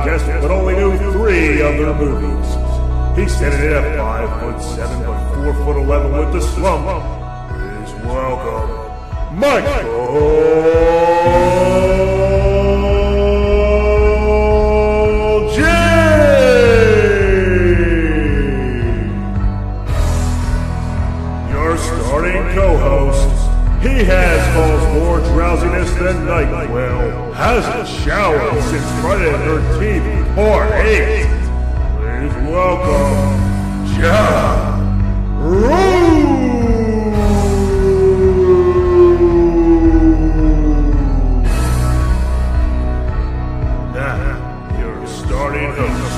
contest but only knew 3 of their movies. He's standing in at 5'7" but 4'11" with the slump. Please welcome Michael J. Your starting co-host. He has caused more drowsiness than NyQuil. Hasn't showered since Friday the 13th, Part 8. Please welcome John Rose. Now, your starting host.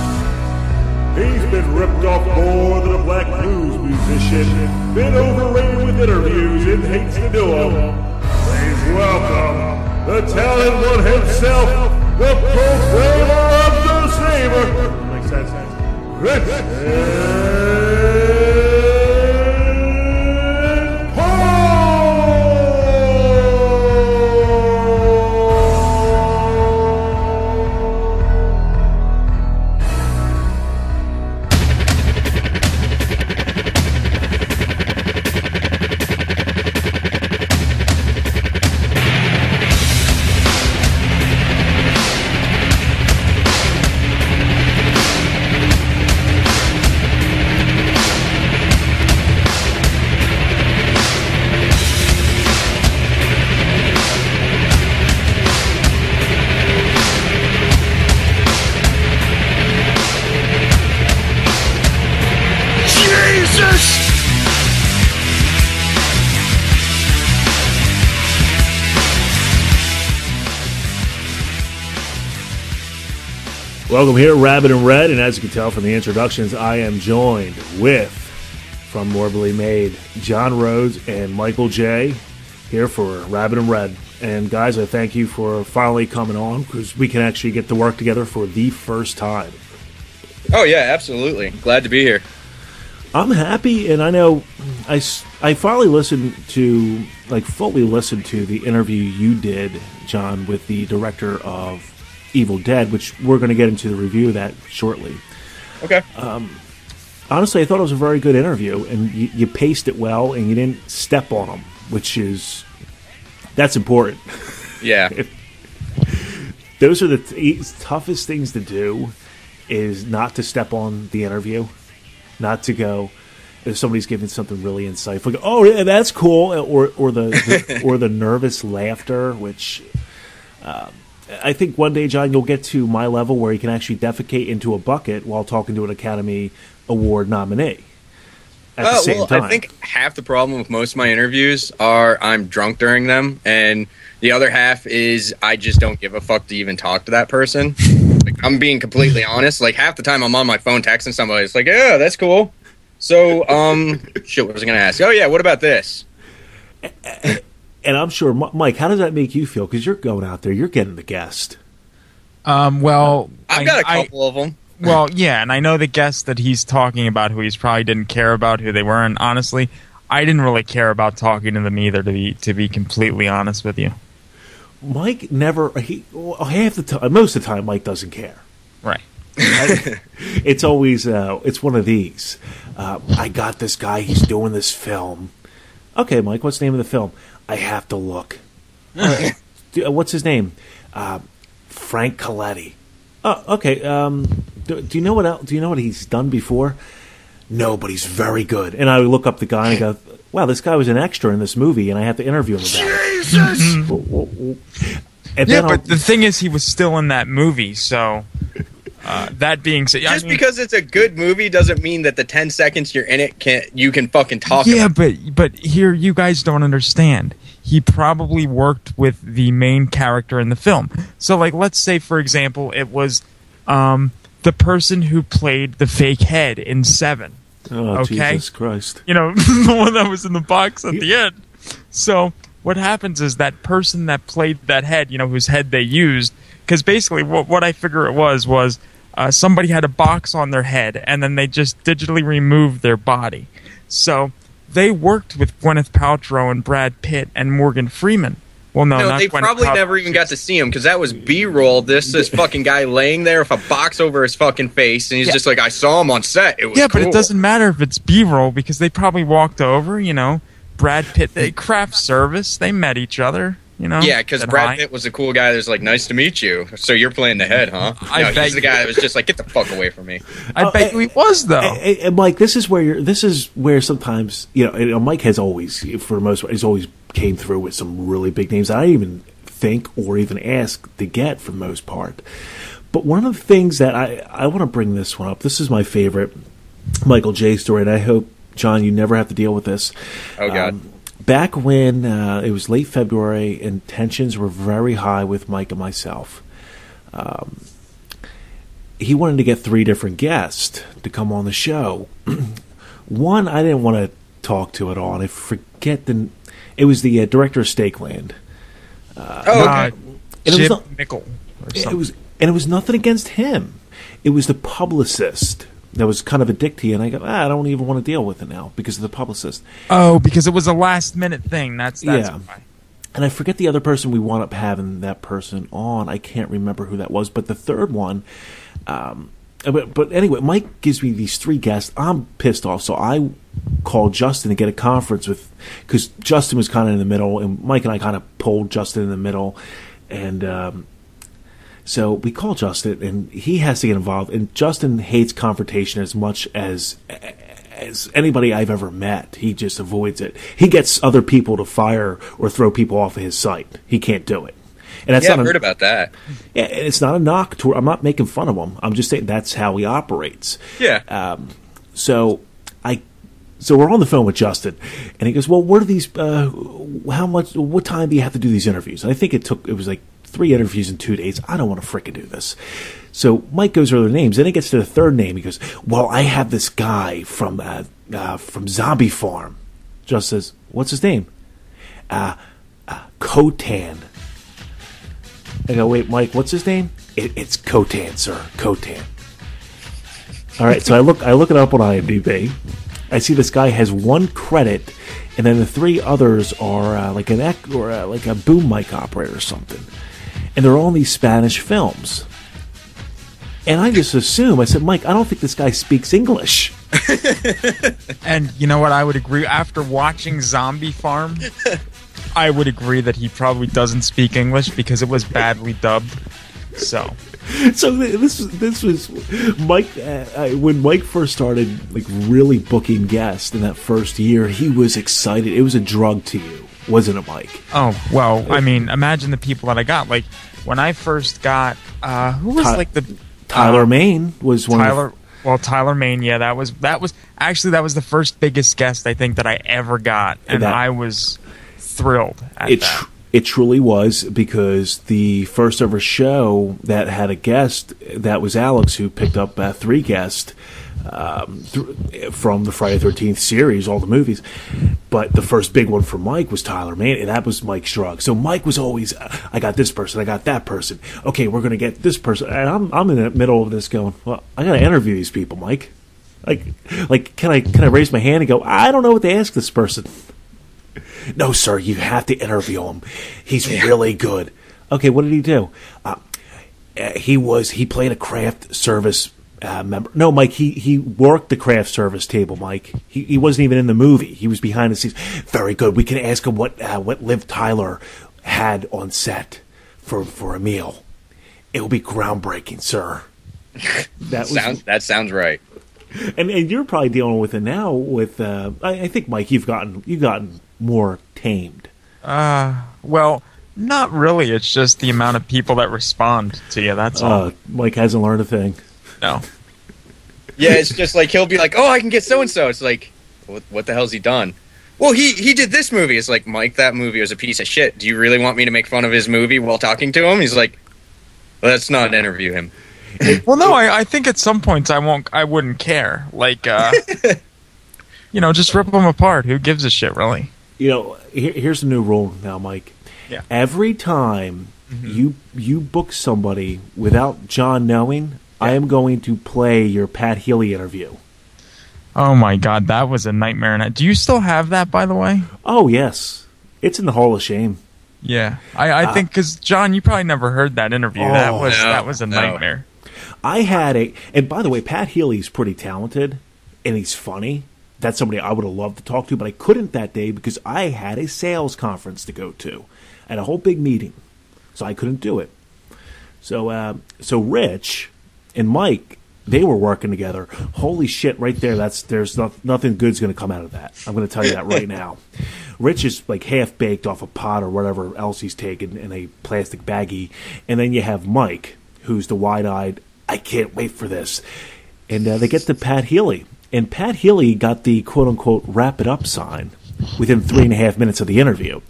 He's been ripped off more than a black blues musician, been overrated with interviews and hates to do them. Please welcome the talented one himself, the proclaimer of the saber. Makes sense. Richard Welcome here, Rabbit and Red, and as you can tell from the introductions, I am joined with, from Morbidly Made, John Rhodes and Michael J. here for Rabbit and Red. And guys, I thank you for finally coming on, because we can actually get to work together for the first time. Oh yeah, absolutely. Glad to be here. I'm happy, and I know I finally fully listened to the interview you did, John, with the director of Evil Dead, which we're going to get into the review of that shortly. Okay. Honestly, I thought it was a very good interview, and you paced it well, and you didn't step on them, that's important. Yeah. Those are the toughest things to do, is not to step on the interview, not to go, if somebody's giving something really insightful, go, oh yeah, that's cool, or the nervous laughter, which I think one day, John, you'll get to my level where you can actually defecate into a bucket while talking to an Academy Award nominee at the same time. I think half the problem with most of my interviews are I'm drunk during them, and the other half is I just don't give a fuck to even talk to that person. Like, I'm being completely honest. Like, half the time I'm on my phone texting somebody. It's like, yeah, that's cool. So, shit, what was I going to ask? Oh, yeah, what about this? And I'm sure, Mike, how does that make you feel? Because you're going out there, you're getting the guest. Well, I've got a couple of them. Well, yeah, and I know the guests that he's talking about who he's probably didn't care about who they were, and honestly, I didn't really care about talking to them either, to be completely honest with you. Mike never, half the time, most of the time, Mike doesn't care. Right. It's always, it's one of these. I got this guy, he's doing this film. Okay, Mike, what's the name of the film? I have to look. What's his name? Frank Coletti. Oh, okay. Do you know what? Do you know what he's done before? No, but he's very good. And I look up the guy and I go, "Wow, this guy was an extra in this movie," and I have to interview him about it. Yeah, but the thing is, he was still in that movie, so. That being said, just because it's a good movie doesn't mean that the 10 seconds you're in it you can fucking talk. Yeah, but here you guys don't understand. He probably worked with the main character in the film. So, like, let's say, for example, it was the person who played the fake head in Seven. Oh, okay? Jesus Christ! You know, the one that was in the box at the end. So what happens is that person that played that head, you know, whose head they used, because basically what I figure it was. Somebody had a box on their head, and then they just digitally removed their body. So they worked with Gwyneth Paltrow and Brad Pitt and Morgan Freeman Well, no, No, not they Gwyneth probably Paltrow. never even got to see him because that was B-roll. This fucking guy laying there with a box over his fucking face, and he's just like, I saw him on set. It was Yeah, but cool. it doesn't matter if it's B-roll because they probably walked over. Brad Pitt, they craft service. They met each other. Yeah, because said Brad hi. Pitt was a cool guy that was like, nice to meet you. So you're playing the head, huh? I No, bet he's the guy that was just like, get the fuck away from me. I bet you he was though. And Mike, this is where sometimes Mike has always, for the most part, he's always came through with some really big names that I didn't even think or even ask to get for the most part. But one of the things that I want to bring this one up. This is my favorite Michael J story, and I hope, John, you never have to deal with this. Oh God. Back when it was late February and tensions were very high with Mike and myself, he wanted to get 3 different guests to come on the show. One I didn't want to talk to at all, and I forget it was the director of Stakeland. Okay. It was Jim not- Mickle or something. It was nothing against him. It was the publicist that was kind of a dick to you, and I go, I don't even want to deal with it now because of the publicist. Oh, because it was a last-minute thing. That's Yeah. why. And I forget the other person we wound up having that person on. I can't remember who that was, but the third one. But anyway, Mike gives me these 3 guests. I'm pissed off, so I called Justin to get a conference with, because Justin was kind of in the middle, and Mike and I kind of pulled Justin in the middle, and so we call Justin, and he has to get involved. And Justin hates confrontation as much as anybody I've ever met. He just avoids it. He gets other people to fire or throw people off of his site. He can't do it. And that's Yeah, not I've heard about that. Yeah, and it's not a knock to. I'm not making fun of him. I'm just saying that's how he operates. Yeah. So we're on the phone with Justin, and he goes, "Well, what are these? What time do you have to do these interviews?" And I think it was like 3 interviews in 2 days. I don't want to frickin' do this. So Mike goes over the names. Then he gets to the third name. He goes, "Well, I have this guy from Zombie Farm." Just says, "What's his name?" Kotan. I go, "Wait, Mike, what's his name?" It's Kotan, sir. Kotan. All right, so I look it up on IMDb. I see this guy has 1 credit, and then the 3 others are like like a boom mic operator or something, and they're all in these Spanish films. And I just assume, I said, Mike, I don't think this guy speaks English. And you know what? I would agree. After watching Zombie Farm, I would agree that he probably doesn't speak English because it was badly dubbed. So this was Mike. When Mike first started like really booking guests in that first year, he was excited. It was a drug to you, wasn't it, Mike? Oh, well, I mean, imagine the people that I got. Like, when I first got, who was like the... Tyler Main was one Tyler, well, Tyler Main, yeah, that was the first biggest guest I think that I ever got, and I was thrilled at that. It truly was, because the first ever show that had a guest, that was Alex, who picked up 3 guests from the Friday the 13th series, all the movies. But the first big one for Mike was Tyler Mann, and that was Mike's drug. So Mike was always, I got this person, I got that person. Okay, we're going to get this person. And I'm in the middle of this going, well, I got to interview these people, Mike. Like, can I raise my hand and go, I don't know what to ask this person? No, sir, you have to interview him. He's really good. Okay, what did he do? He played a craft service member. No, Mike, he worked the craft service table, Mike. He wasn't even in the movie. He was behind the scenes. Very good. We can ask him what Liv Tyler had on set for a meal. It will be groundbreaking, sir. That sounds right. And you're probably dealing with it now. With I think, Mike, you've gotten more tamed. Well, not really. It's just the amount of people that respond to you. That's all. Mike hasn't learned a thing. No. Yeah, it's just like he'll be like, "Oh, I can get so and so." It's like, what the hell's he done? Well, he did this movie. It's like, Mike, that movie was a piece of shit. Do you really want me to make fun of his movie while talking to him? He's like, let's not interview him. Well, no, I think at some points I wouldn't care. Like, just rip them apart. Who gives a shit, really? Here's the new rule now, Mike. Yeah. Every time you book somebody without John knowing, I am going to play your Pat Healy interview. Oh my God, that was a nightmare. Do you still have that, by the way? Oh yes, it's in the Hall of Shame. Yeah, I think because John, you probably never heard that interview. That was a nightmare. I had and by the way, Pat Healy's pretty talented and he's funny. That's somebody I would have loved to talk to, but I couldn't that day because I had a sales conference to go to and a whole big meeting, so I couldn't do it. So Rich and Mike, they were working together. Holy shit! Right there, there's nothing good's going to come out of that. I'm going to tell you that right now. Rich is like half baked off a pot or whatever else he's taken in a plastic baggie, and then you have Mike, who's the wide-eyed, I can't wait for this. And they get to Pat Healy, and Pat Healy got the quote-unquote wrap it up sign within 3.5 minutes of the interview,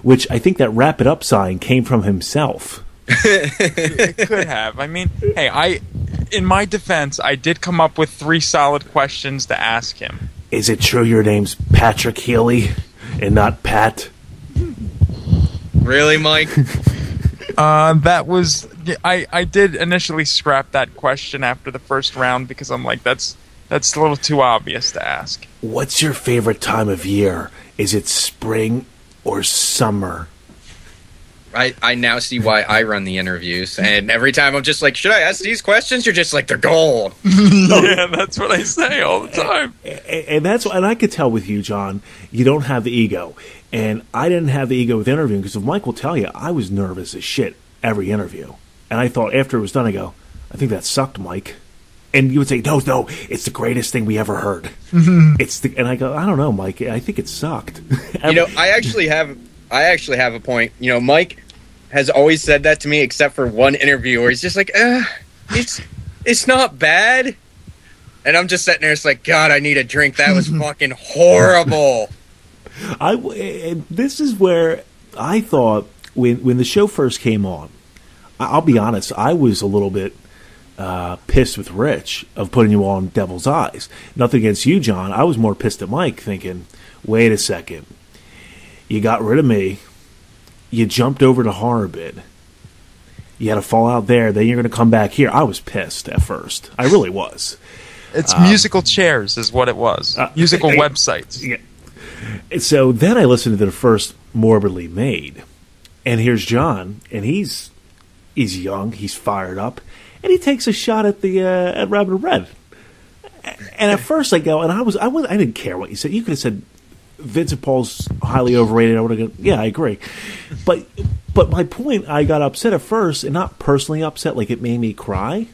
which I think that wrap it up sign came from himself. It could have. I mean, hey, in my defense, I did come up with 3 solid questions to ask him. Is it true your name's Patrick Healy and not Pat? Really, Mike? That was... I did initially scrap that question after the first round because I'm like, that's a little too obvious to ask. What's your favorite time of year? Is it spring or summer? I now see why I run the interviews, and every time I'm just like, should I ask these questions? You're just like, they're gold. Yeah, that's what I say all the time. And I could tell with you, John, you don't have the ego. And I didn't have the ego with interviewing because if Mike will tell you, I was nervous as shit every interview. And I thought after it was done, I go, I think that sucked, Mike. And you would say, no, it's the greatest thing we ever heard. And I go, I don't know, Mike, I think it sucked. I actually have a point. Mike has always said that to me, except for one interview where he's just like, it's not bad. And I'm just sitting there, it's like, God, I need a drink. That was fucking horrible. And this is where I thought when the show first came on, I'll be honest, I was a little bit pissed with Rich of putting you on Devil's Eyes. Nothing against you, John. I was more pissed at Mike, thinking, wait a second. You got rid of me. You jumped over to Horror-Bid. You had a fallout there. Then you're going to come back here. I was pissed at first. I really was. It's musical chairs is what it was. Musical websites. Yeah. And so then I listened to the first Morbidly Made. And here's John. And he's young. He's fired up. And he takes a shot at the at Rabbit Red. And at first I go, and I didn't care what you said. You could have said Vincent Paul's highly overrated. I would have gone, yeah, I agree. But my point, I got upset at first, and not personally upset, like it made me cry.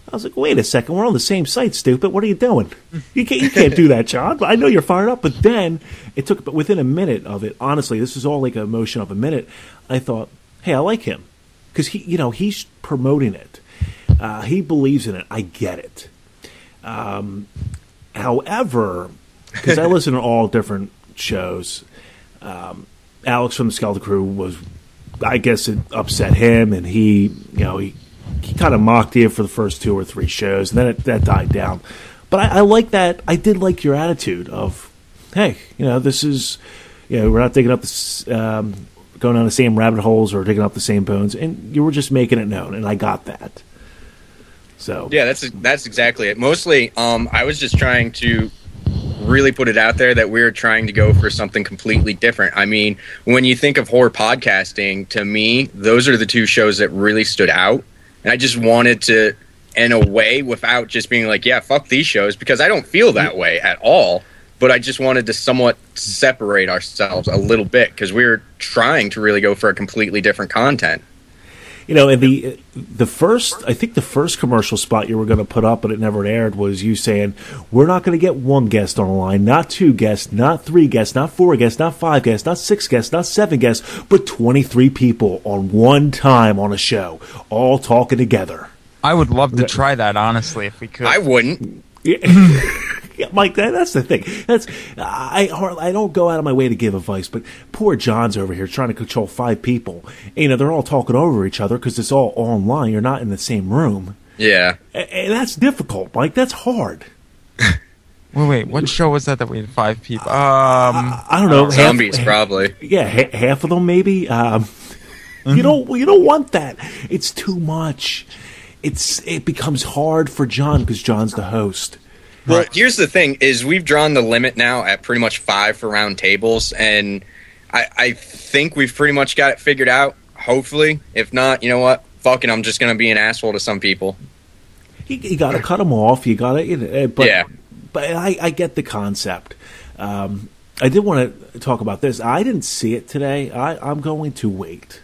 I was like, wait a second, we're on the same site, stupid. What are you doing? You can't do that, John. I know you're fired up. But then it took, but within a minute of it, honestly, this was all like an emotion of a minute. I thought, hey, I like him because he's promoting it. He believes in it. I get it. However, because I listen to all different shows, Alex from the Skeleton Crew was, I guess it upset him, and he kind of mocked you for the first 2 or 3 shows, and then that died down. But I like that. I did like your attitude of, hey, this is, we're not digging up this, going down the same rabbit holes or digging up the same bones, and you were just making it known, and I got that. So yeah, that's exactly it. Mostly, I was just trying to really put it out there that we're trying to go for something completely different. I mean, when you think of horror podcasting, to me, those are the 2 shows that really stood out. And I just wanted to, in a way, without just being like, yeah, fuck these shows, because I don't feel that way at all. But I just wanted to somewhat separate ourselves a little bit because we were trying to really go for a completely different content. And the first commercial spot you were going to put up, but it never aired, was you saying, we're not going to get 1 guest on the line, not 2 guests, not 3 guests, not 4 guests, not 5 guests, not 6 guests, not 7 guests, but 23 people on one time on a show, all talking together. I would love to try that, honestly, if we could. I wouldn't. Yeah, Mike, that's the thing. I don't go out of my way to give advice, but poor John's over here trying to control 5 people. They're all talking over each other because it's all online. You're not in the same room. Yeah. And that's difficult, Mike. That's hard. Wait, what show was that we had 5 people? I don't know. Zombies, probably. Yeah, half of them maybe. You don't want that. It's too much. It becomes hard for John because John's the host. Well, here's the thing: is we've drawn the limit now at pretty much 5 for round tables, and I think we've pretty much got it figured out. Hopefully, if not, you know what? Fucking, I'm just gonna be an asshole to some people. You got to cut them off. You got to, but Yeah. But I get the concept. I did want to talk about this. I didn't see it today. I'm going to wait.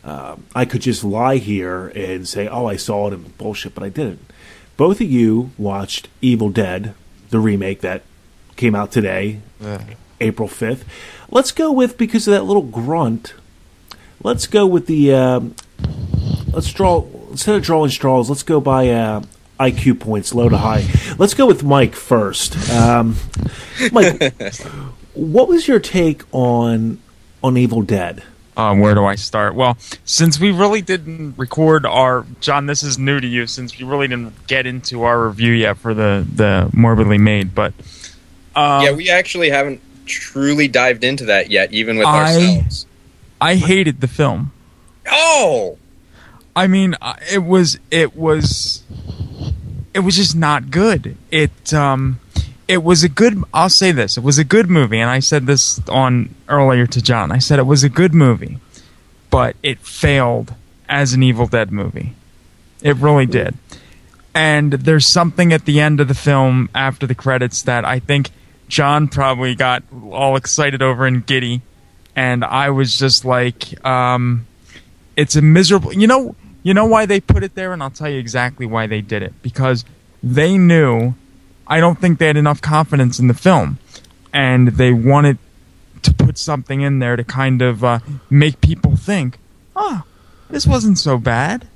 I could just lie here and say, "Oh, I saw it," and bullshit, but I didn't. Both of you watched Evil Dead, the remake that came out today, April 5th. Let's go with, because of that little grunt. Let's go with the. Let's draw, instead of drawing straws, let's go by IQ points, low to high. Let's go with Mike first. Mike, what was your take on Evil Dead? Where do I start? Well, since we really didn't record our... John, this is new to you, since we really didn't get into our review yet for the Morbidly Made, but... yeah, we actually haven't truly dived into that yet, even with ourselves. I hated the film. Oh! I mean, it was just not good. It was a good. I'll say this: it was a good movie, and I said this on earlier to John. I said it was a good movie, but it failed as an Evil Dead movie. It really did. And there's something at the end of the film after the credits that I think John probably got all excited over and giddy, and I was just like, it's a miserable. You know why they put it there, and I'll tell you exactly why they did it. Because they knew, I don't think they had enough confidence in the film, and they wanted to put something in there to kind of make people think, oh, this wasn't so bad.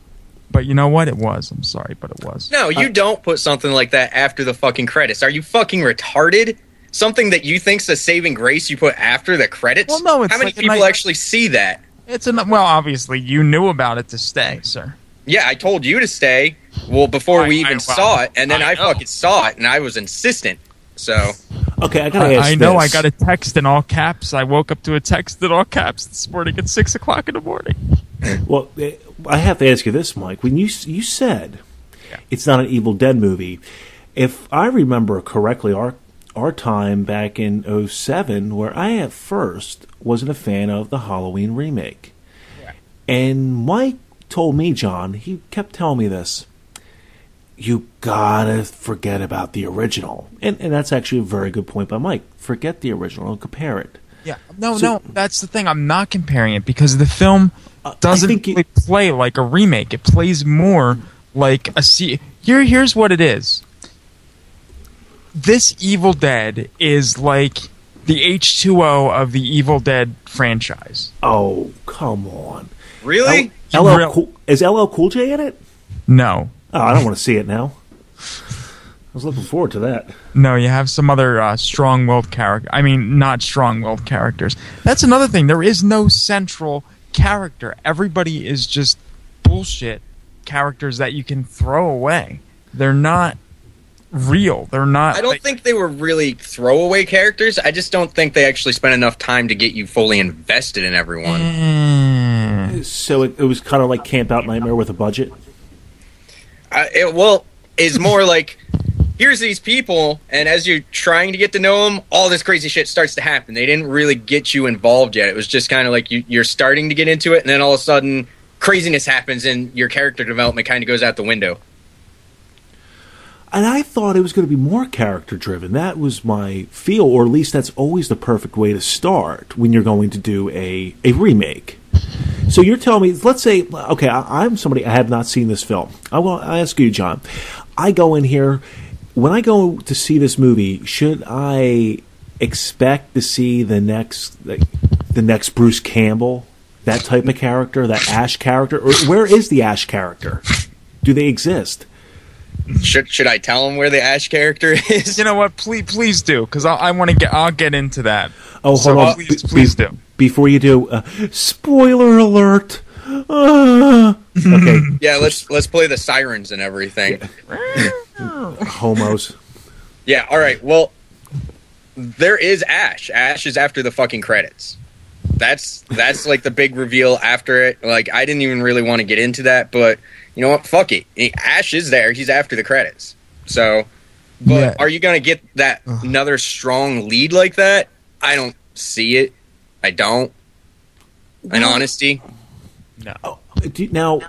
But you know what? It was. I'm sorry, but it was. No, you don't put something like that after the fucking credits. Are you fucking retarded? Something that you think's a saving grace you put after the credits? Well, no, it's how many like people actually see that? Well, obviously, you knew about it to stay, sir. Yeah, I told you to stay. Well, before we even saw it, and then I fucking saw it, and I was insistent. So, okay, I gotta ask I know. this. I got a text in all caps. I woke up to a text in all caps this morning at 6 o'clock in the morning. Well, I have to ask you this, Mike. When you said it's not an Evil Dead movie, if I remember correctly, our time back in 2007, where I at first wasn't a fan of the Halloween remake. Yeah. And Mike told me, John, he kept telling me this, you gotta forget about the original. And that's actually a very good point by Mike. Forget the original and compare it. Yeah, no, that's the thing. I'm not comparing it because the film doesn't really play like a remake. It plays more like a... Here's what it is. This Evil Dead is like the H2O of the Evil Dead franchise. Oh, come on. Really? Is LL Cool J in it? No. Oh, I don't want to see it now. I was looking forward to that. No, you have some other strong-willed character. I mean, not strong-willed characters. That's another thing. There is no central character. Everybody is just bullshit characters that you can throw away. They're not real. They're not. I don't think they were really throwaway characters. I just don't think they actually spent enough time to get you fully invested in everyone. So it was kind of like Camp Out Nightmare with a budget? It's more like, here's these people, and as you're trying to get to know them, all this crazy shit starts to happen. They didn't really get you involved yet. It was just kind of like you're starting to get into it, and then all of a sudden, craziness happens, and your character development kind of goes out the window. And I thought it was going to be more character-driven. That was my feel, or at least that's always the perfect way to start when you're going to do a remake. So you're telling me, let's say, okay, I'm somebody, I have not seen this film. I ask you, John, I go in here, when I go to see this movie, should I expect to see the next Bruce Campbell, that type of character, that Ash character? Or where is the Ash character? Do they exist? Should I tell him where the Ash character is? You know what? Please do, because I'll get into that. Oh, hold on. Please do. Before you do, spoiler alert. Okay. Yeah, let's play the sirens and everything. Yeah. Homos. Yeah. All right. Well, there is Ash. Ash is after the fucking credits. That's like the big reveal after it. Like, I didn't even really want to get into that, but you know what? Fuck it. Ash is there. He's after the credits. So, but are you going to get that another strong lead like that? I don't see it. I don't. In honesty. No. Now,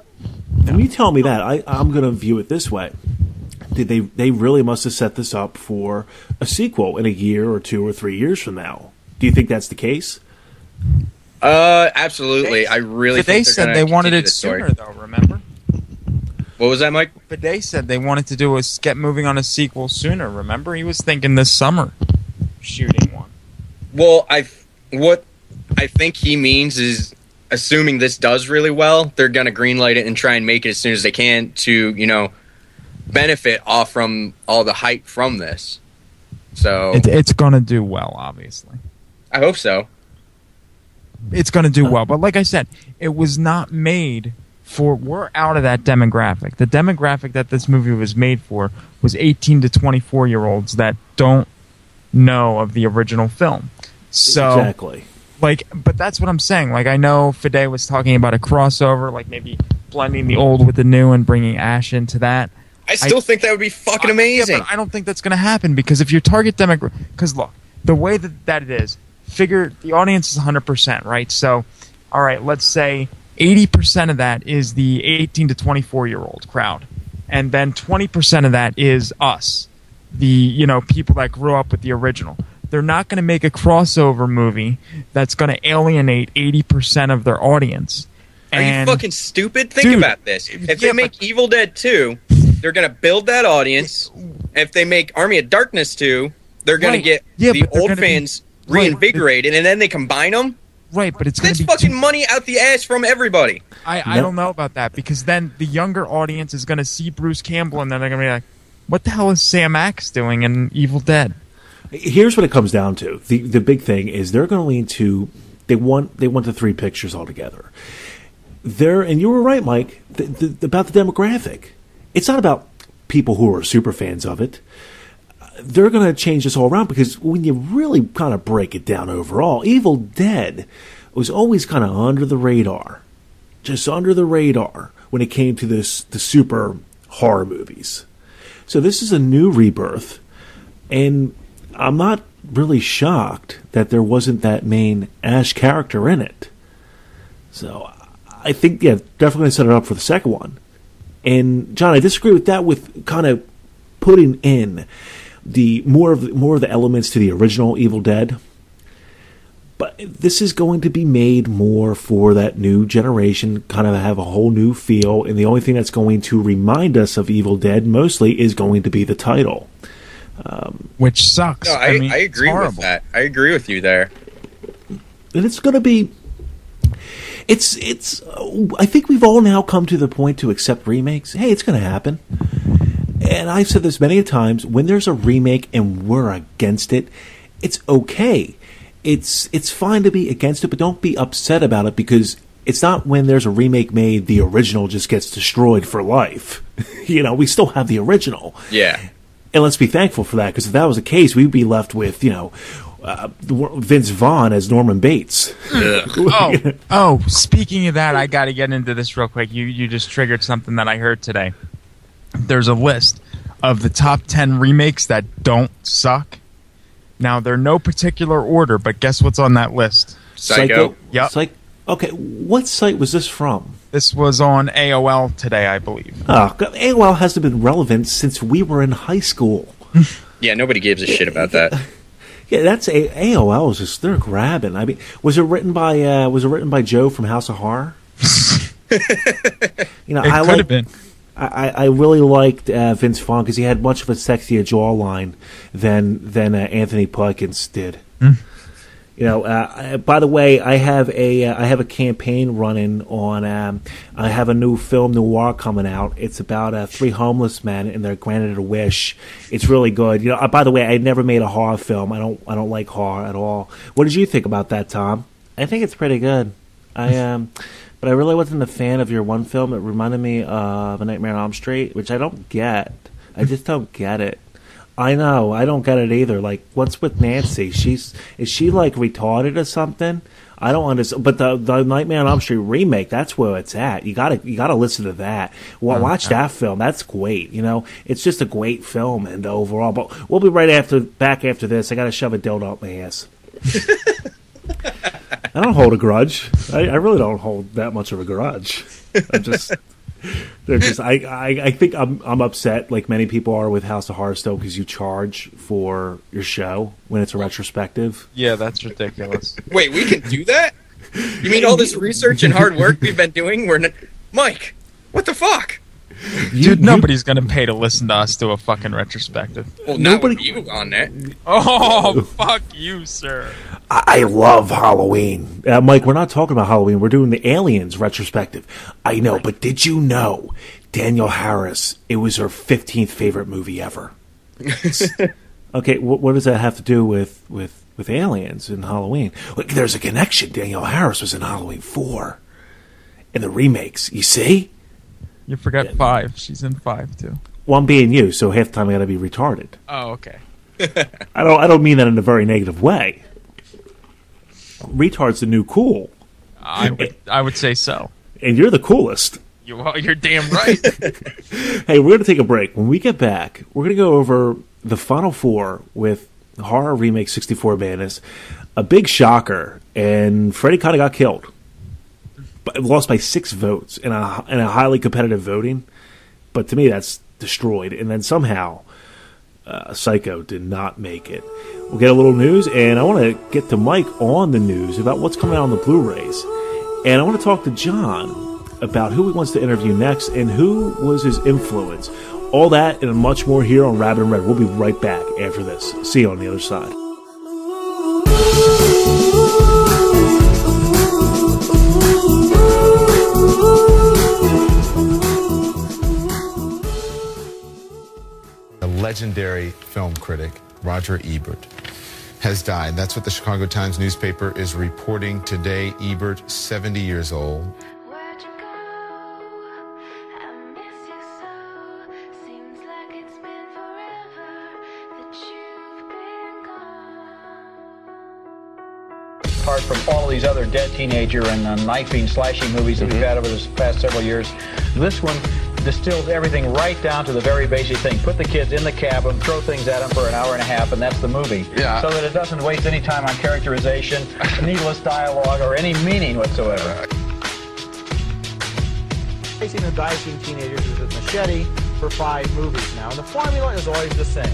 when you tell me that, I'm going to view it this way. They really must have set this up for a sequel in a year or 2 or 3 years from now. Do you think that's the case? Absolutely. I really think they said they wanted it sooner, though, remember? What was that, Mike? But they said they wanted to get moving on a sequel sooner, remember? He was thinking this summer shooting one. Well, what I think he means is, assuming this does really well, they're going to greenlight it and try and make it as soon as they can to, benefit off from all the hype from this. So it's going to do well, obviously. I hope so. It's going to do well. But like I said, it was not made for... We're out of that demographic. The demographic that this movie was made for was 18 to 24-year-olds that don't know of the original film. So, exactly. But that's what I'm saying. I know Fide was talking about a crossover, maybe blending the old with the new and bringing Ash into that. I still think that would be fucking amazing. Yeah, but I don't think that's going to happen because if your target demographic... Because look, the way that it is, figure the audience is 100%, right? So, all right, let's say 80% of that is the 18 to 24-year-old crowd. And then 20% of that is us, the people that grew up with the original. They're not going to make a crossover movie that's going to alienate 80% of their audience. Are you fucking stupid? Think about this. If they make Evil Dead 2, they're going to build that audience. If they make Army of Darkness 2, they're going to get the old fans reinvigorated, and then they combine them. Right, but it's going to be fucking money out the ass from everybody. I don't know about that, because then the younger audience is going to see Bruce Campbell, and then they're going to be like, what the hell is Sam Axe doing in Evil Dead? Here's what it comes down to. The big thing is they're going to lean to... They want the 3 pictures altogether. And you were right, Mike, about the demographic. It's not about people who are super fans of it. They're going to change this all around, because when you really kind of break it down overall, Evil Dead was always kind of under the radar. Just under the radar when it came to the super horror movies. So this is a new rebirth, and I'm not really shocked that there wasn't that main Ash character in it. So I think, definitely going to set it up for the second one. And John, I disagree with that, with kind of putting in the more of the elements to the original Evil Dead. But this is going to be made more for that new generation, kind of have a whole new feel, and the only thing that's going to remind us of Evil Dead mostly is going to be the title. Which sucks. No, I agree with that. I agree with you there. And it's going to be... I think we've all now come to the point to accept remakes. Hey, it's going to happen. And I've said this many times, when there's a remake and we're against it, it's okay. It's fine to be against it, but don't be upset about it, because it's not when there's a remake made, the original just gets destroyed for life. We still have the original. Yeah. And let's be thankful for that, because if that was the case, we'd be left with, Vince Vaughn as Norman Bates. Speaking of that, I got to get into this real quick. You just triggered something that I heard today. There's a list of the top 10 remakes that don't suck. Now, they're no particular order, but guess what's on that list? Psycho. Yep. Okay, what site was this from? This was on AOL today, I believe. Oh, AOL hasn't been relevant since we were in high school. Yeah, nobody gives a shit about that. Yeah, that's AOL is just, they're grabbing. I mean, was it written by Joe from House of Horror? It could have been. I really liked Vince Vaughn, because he had much of a sexier jawline than Anthony Perkins did. By the way, I have a campaign running on. I have a new film noir coming out. It's about 3 homeless men, and they're granted a wish. It's really good. By the way, I never made a horror film. I don't like horror at all. What did you think about that, Tom? I think it's pretty good. But I really wasn't a fan of your one film. It reminded me of A Nightmare on Elm Street, which I don't get. I just don't get it. I know, I don't get it either. Like, what's with Nancy? Is she like retarded or something? I don't understand. But the Nightmare on Elm Street remake, that's where it's at. You gotta listen to that. Watch that film. That's great. It's just a great film and overall. But we'll be back after this. I gotta shove a dildo up my ass. I don't hold a grudge. I really don't hold that much of a grudge. I'm just, they're just. I think I'm upset, like many people are with House of Horror still, because you charge for your show when it's a retrospective. Yeah, that's ridiculous. Wait, we can do that? You mean all this research and hard work we've been doing? Mike, what the fuck? Dude, nobody's gonna pay to listen to us do a fucking retrospective. Well, nobody you on that. Oh, fuck you, sir. I love Halloween. Mike, we're not talking about Halloween. We're doing the Aliens retrospective. I know, but did you know Danielle Harris, it was her 15th favorite movie ever? Okay, what does that have to do with Aliens and Halloween? Look, there's a connection. Danielle Harris was in Halloween 4. In the remakes, you see? You forgot 5. She's in 5 too. Well, I'm being you, so half the time I gotta be retarded. Oh, okay. I don't mean that in a very negative way. Retard's the new cool. I would say so. And you're the coolest. You're damn right. Hey, we're gonna take a break. When we get back, we're gonna go over the Final Four with Horror Remake 64 Madness. A big shocker, and Freddy kind of got killed. Lost by 6 votes in a highly competitive voting, but to me that's destroyed. And then somehow Psycho did not make it. We'll get a little news, and I want to get to Mike on the news about what's coming out on the Blu-rays, and I want to talk to John about who he wants to interview next and who was his influence. All that and much more here on Rabbit and Red. We'll be right back after this. See you on the other side. A legendary film critic, Roger Ebert, has died. That's what the Chicago Times newspaper is reporting today. Ebert, 70 years old. Where'd you go? I miss you so. Seems like it's been forever that you've been gone. Apart from all of these other dead teenager and knifing, slashing movies that we've had over the past several years, this one distills everything right down to the very basic thing. Put the kids in the cabin, throw things at them for an hour and a half, and that's the movie. Yeah. So that it doesn't waste any time on characterization, needless dialogue, or any meaning whatsoever. Facing and dicing teenagers with a machete for 5 movies now, and the formula is always the same.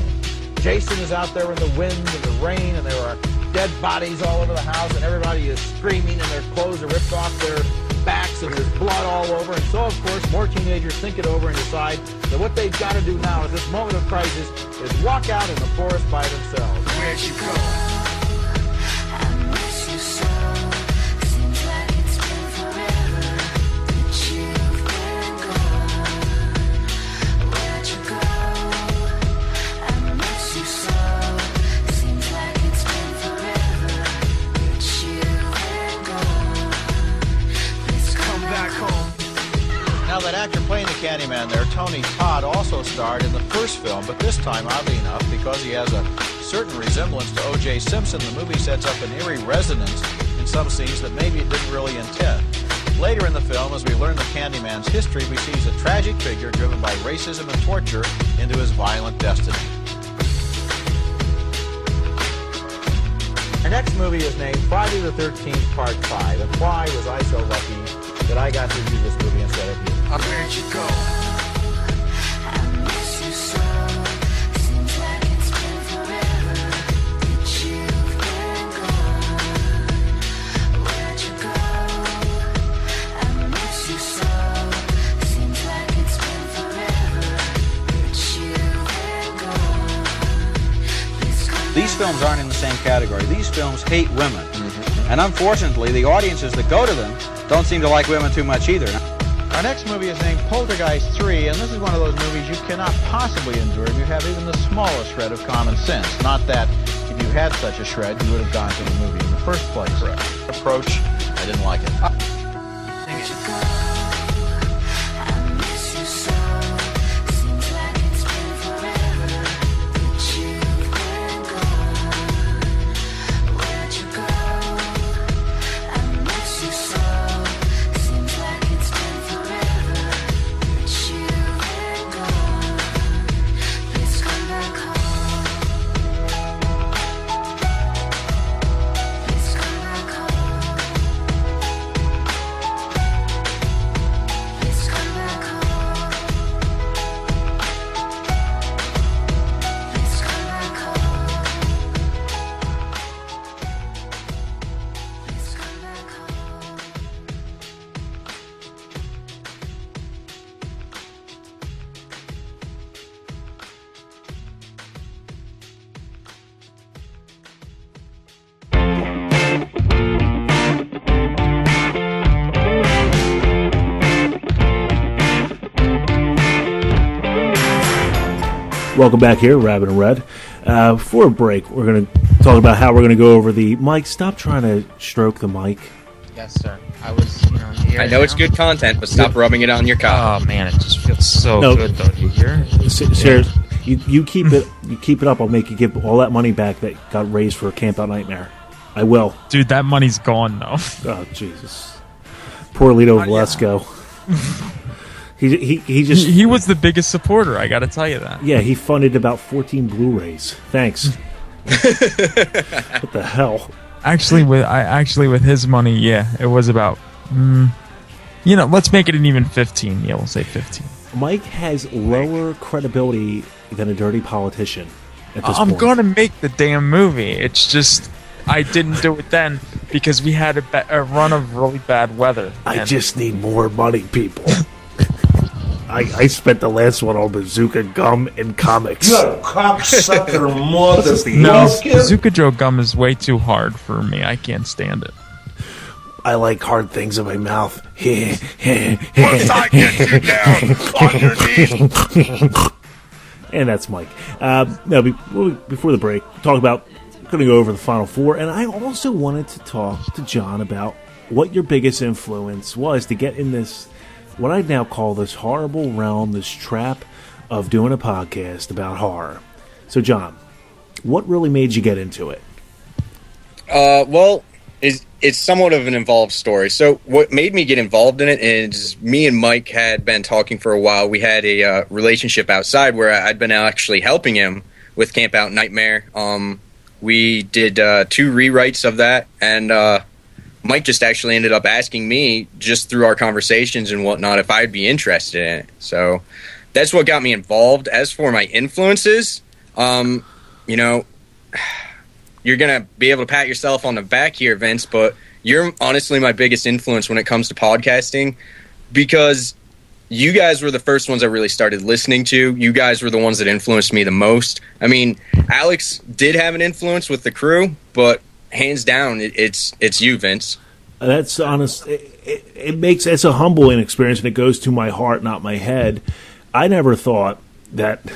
Jason is out there in the wind and the rain, and there are dead bodies all over the house, and everybody is screaming, and their clothes are ripped off their backs, and there's blood all over. And so, of course, more teenagers think it over and decide that what they've got to do now at this moment of crisis is walk out in the forest by themselves. Where'd you go? I miss you so. Seems like it's been forever that you've been gone. Where'd you go? I miss you so. Seems like it's been forever that you've been gone. Please come back home. Now, that actor playing the Candyman there, Tony Todd, also starred in the first film, but this time, oddly enough, because he has a certain resemblance to O.J. Simpson, the movie sets up an eerie resonance in some scenes that maybe it didn't really intend. Later in the film, as we learn the Candyman's history, we see he's a tragic figure driven by racism and torture into his violent destiny. Our next movie is named Friday the 13th Part 5, and why was I so lucky that I got to do this movie instead of you? Where'd you go? I miss you so. Seems like it's been forever that you've been gone. Where'd you go? I miss you so. Seems like it's been forever that you've been gone. Please come These films aren't in the same category. These films hate women. And unfortunately, the audiences that go to them don't seem to like women too much either. Our next movie is named Poltergeist 3, and this is one of those movies you cannot possibly endure if you have even the smallest shred of common sense. Not that if you had such a shred, you would have gone to the movie in the first place. Approach, I didn't like it. Where'd you go? I miss you so. Seems like it's been forever that you've been gone. Where'd you go? I miss you so. Seems like it's been forever that you've been gone. Please come back home. Please come back home. Welcome back here, Rabbit and Red. For a break, we're going to talk about how we're going to go over the Mike. Stop trying to stroke the mic. Yes, sir. I was, here I know it's good content, but stop rubbing it on your cock. Oh man, it just feels so No. good though. You hear? Serious, you keep it. You keep it up. I'll make you give all that money back that got raised for Camp Out Nightmare. I will. Dude, that money's gone though. Oh Jesus! Poor Lito Valesco. He just He was the biggest supporter. I got to tell you that. yeah, he funded about 14 Blu-rays. Thanks. What the hell? Actually, with his money, yeah, it was about. Let's make it an even 15. Yeah, we'll say 15. Mike has lower credibility than a dirty politician at this I'm point. gonna make the damn movie. It's just I didn't do it then because we had a run of really bad weather. I And just need more money, people. I spent the last one on Bazooka Gum and comics. Cocksucker mother. no, Bazooka Joe gum is way too hard for me. I can't stand it. I like hard things in my mouth. Once I get you down on your knees. And that's Mike. No, before the break, talk about going to go over the Final Four, and I also wanted to talk to John about what your biggest influence was to get in this, what I now call this horrible realm, this trap of doing a podcast about horror. So, John, what really made you get into it? Well, it's somewhat of an involved story. So what made me get involved in it is me and Mike had been talking for a while. We had a relationship outside where I'd been actually helping him with Camp Out Nightmare. We did 2 rewrites of that, and Mike just actually ended up asking me, just through our conversations and whatnot, if I'd be interested in it. So that's what got me involved. As for my influences, you're going to be able to pat yourself on the back here, Vince, but you're honestly my biggest influence when it comes to podcasting, because you guys were the first ones I really started listening to. You guys were the ones that influenced me the most. I mean, Alex did have an influence with the crew, but hands down, it's you, Vince. That's honest. It's a humbling experience, and it goes to my heart, not my head. I never thought that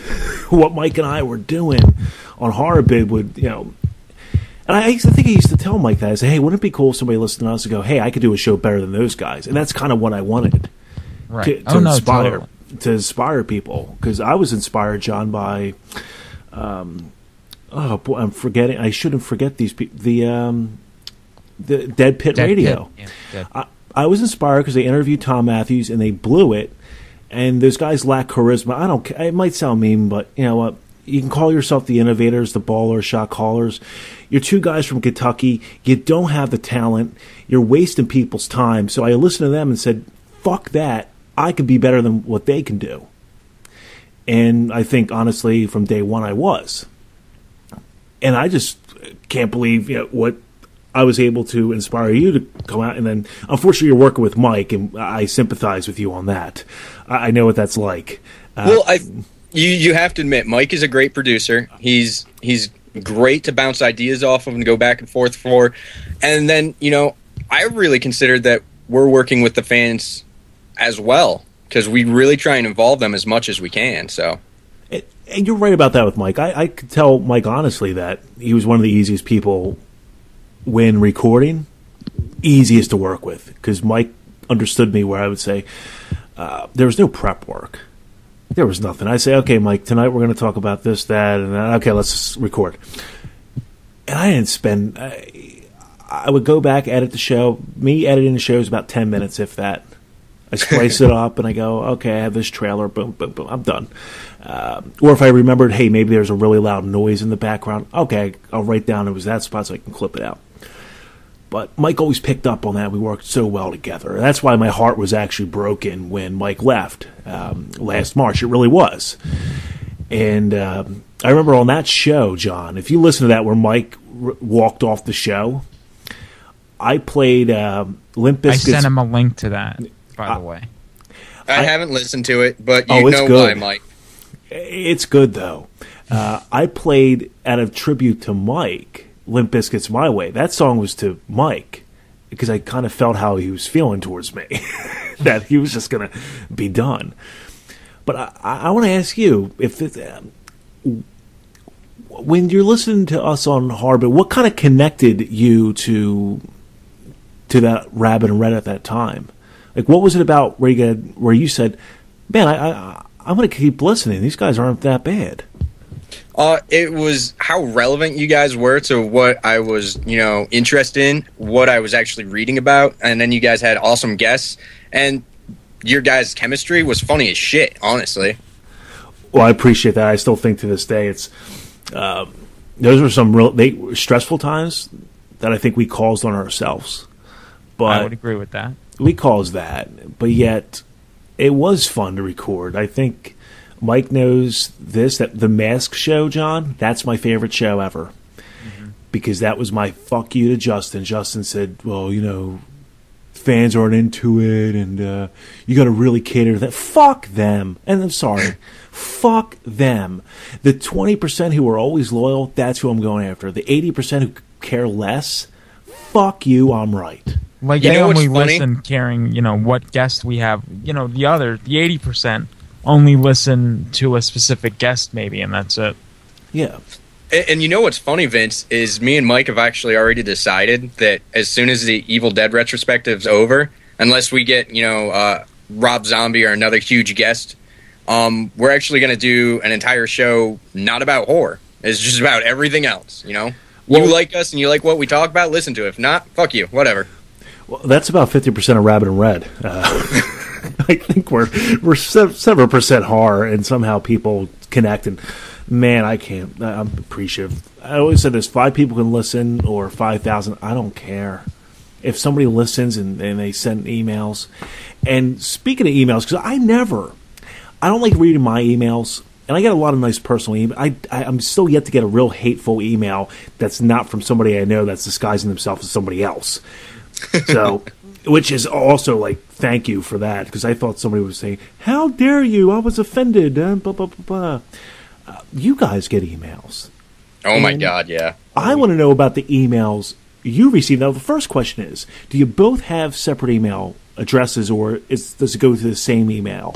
what Mike and I were doing on Horror Bid would, and I think I used to tell Mike that. I say, hey, wouldn't it be cool if somebody listened to us and go, hey, I could do a show better than those guys? And that's kind of what I wanted. Right. To inspire people, because I was inspired, John, by I'm forgetting. I shouldn't forget these people. The Dead Pit Radio. Pit. Yeah, Dead. I was inspired because they interviewed Tom Matthews and they blew it. And those guys lack charisma. I don't. It might sound mean, but you know what? You can call yourself the innovators, the ballers, shot callers. You're 2 guys from Kentucky. You don't have the talent. You're wasting people's time. So I listened to them and said, "Fuck that." I could be better than what they can do. And I think, honestly, from day one, I was. And I just can't believe what I was able to inspire you to come out. And then, unfortunately, you're working with Mike, and I sympathize with you on that. I know what that's like. Well, you have to admit, Mike is a great producer. He's great to bounce ideas off of and go back and forth for. And then, I really considered that we're working with the fans as well, because we really try and involve them as much as we can. So, and you're right about that with Mike. I could tell Mike honestly that he was one of the easiest people when recording, easiest to work with, because Mike understood me where I would say there was no prep work. There was nothing. I say, okay, Mike, tonight we're going to talk about this, that, and that. Okay, let's record. And I didn't spend. I would go back, edit the show. Me editing the show is about 10 minutes, if that. I splice it up and I go, okay, I have this trailer, boom, boom, boom, I'm done. Or if I remembered, hey, maybe there's a really loud noise in the background, okay, I'll write down it was that spot so I can clip it out. But Mike always picked up on that. We worked so well together. That's why my heart was actually broken when Mike left last March. It really was. And I remember on that show, John, if you listen to that where Mike walked off the show, I played Limp Bizkit's. I sent him a link to that, by the way. I haven't listened to it, but it's know good. why, Mike. It's good, though. I played, out of tribute to Mike, Limp Bizkit's My Way. That song was to Mike, because I kind of felt how he was feeling towards me, that he was just going to be done. But I want to ask you, if when you're listening to us on Harbor, what kind of connected you to that Rabbit and Red at that time? Like, what was it about where you said, "Man, I'm going to keep listening. These guys aren't that bad." It was how relevant you guys were to what I was, interested in, what I was actually reading about, and then you guys had awesome guests, and your guys' chemistry was funny as shit, honestly. Well, I appreciate that. I still think to this day it's those were some stressful times that I think we caused on ourselves. But I would agree with that. We caused that, but yet it was fun to record. I think Mike knows this, that the Mask show, John, that's my favorite show ever. Because that was my fuck you to Justin. Justin said, well, fans aren't into it, and you got to really cater to that. Fuck them. And I'm sorry. Fuck them. The 20% who are always loyal, that's who I'm going after. The 80% who care less, fuck you, I'm right. Like, they only listen caring, what guest we have. The 80%, only listen to a specific guest, maybe, and that's it. Yeah. And you know what's funny, Vince, is me and Mike have actually already decided that as soon as the Evil Dead retrospective's over, unless we get, Rob Zombie or another huge guest, we're actually going to do an entire show not about horror. It's just about everything else, Well, you like us and you like what we talk about, listen to it. If not, fuck you, whatever. Well, that's about 50% of Rabbit and Red. I think we're several percent horror, and somehow people connect. And man, I'm appreciative. I always said this: 5 people can listen, or 5,000. I don't care if somebody listens and they send emails. And speaking of emails, because I don't like reading my emails, and I get a lot of nice personal emails. I'm still yet to get a real hateful email that's not from somebody I know that's disguising themselves as somebody else. So, which is also like, thank you for that, because I thought somebody was saying, "How dare you? I was offended." Blah, blah, blah, blah. You guys get emails. Oh my God, yeah. I want to know about the emails you receive. Now, the first question is: do you both have separate email addresses, or does it go to the same email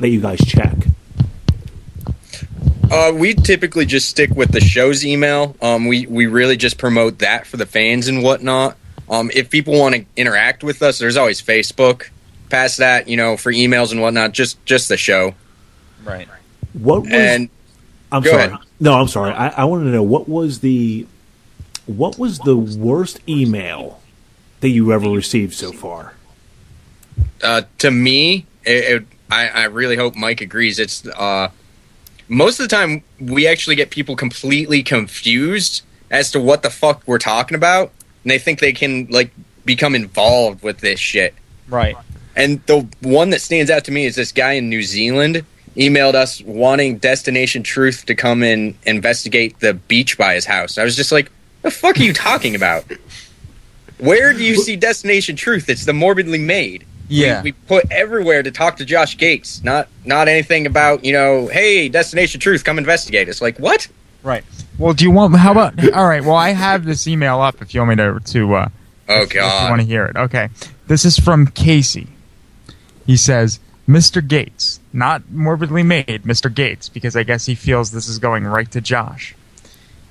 that you guys check? We typically just stick with the show's email. We really just promote that for the fans and whatnot. If people want to interact with us, there's always Facebook. Past that, for emails and whatnot, just the show. Right. I'm sorry. Ahead. No, I'm sorry. I wanted to know what was the worst email that you ever received so far? To me, I really hope Mike agrees. It's most of the time we actually get people completely confused as to what the fuck we're talking about. And they think they can, become involved with this shit. Right. And the one that stands out to me is this guy in New Zealand emailed us wanting Destination Truth to come and investigate the beach by his house. I was just like, the fuck are you talking about? Where do you see Destination Truth? It's the Morbidly Made. Yeah. We put everywhere to talk to Josh Gates. Not anything about, hey, Destination Truth, come investigate. It's like, what? Right. Well, how about, all right, well, I have this email up if you want me to oh, God. If you want to hear it. Okay. This is from Casey. He says, Mr. Gates, not Morbidly Made, Mr. Gates, because I guess he feels this is going right to Josh.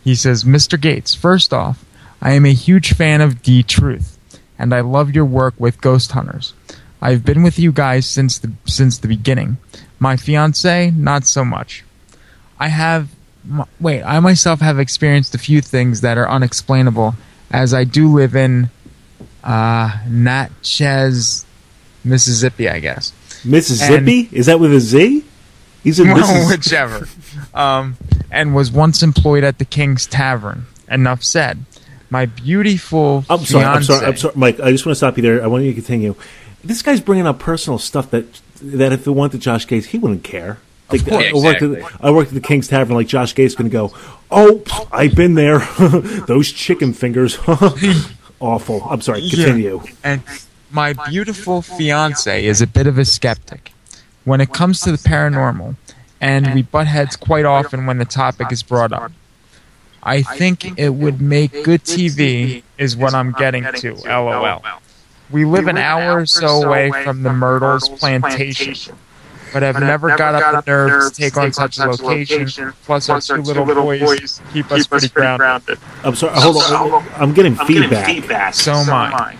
He says, Mr. Gates, first off, I am a huge fan of D-Truth, and I love your work with Ghost Hunters. I've been with you guys since the beginning. My fiance, not so much. I myself have experienced a few things that are unexplainable, as I do live in Natchez, Mississippi, I guess. Mississippi? Is that with a Z? He's in Mississippi. Whichever. And was once employed at the King's Tavern. Enough said. My beautiful fiance... I'm sorry, Mike, I just want to stop you there. I want you to continue. This guy's bringing up personal stuff that if it went to Josh Gates, he wouldn't care. Exactly. I worked at the King's Tavern, like Josh Gates going to go, oh, I've been there. Those chicken fingers. Awful. I'm sorry, continue. Yeah. And my beautiful fiance is a bit of a skeptic when it comes to the paranormal, and we butt heads quite often when the topic is brought up. I think it would make good TV is what I'm getting to, LOL. We live an hour or so away from the Myrtles plantation. but have never got up the nerve to take on such a location. Plus, our two little boys keep us pretty grounded. I'm sorry. Hold on. I'm getting feedback. So am I.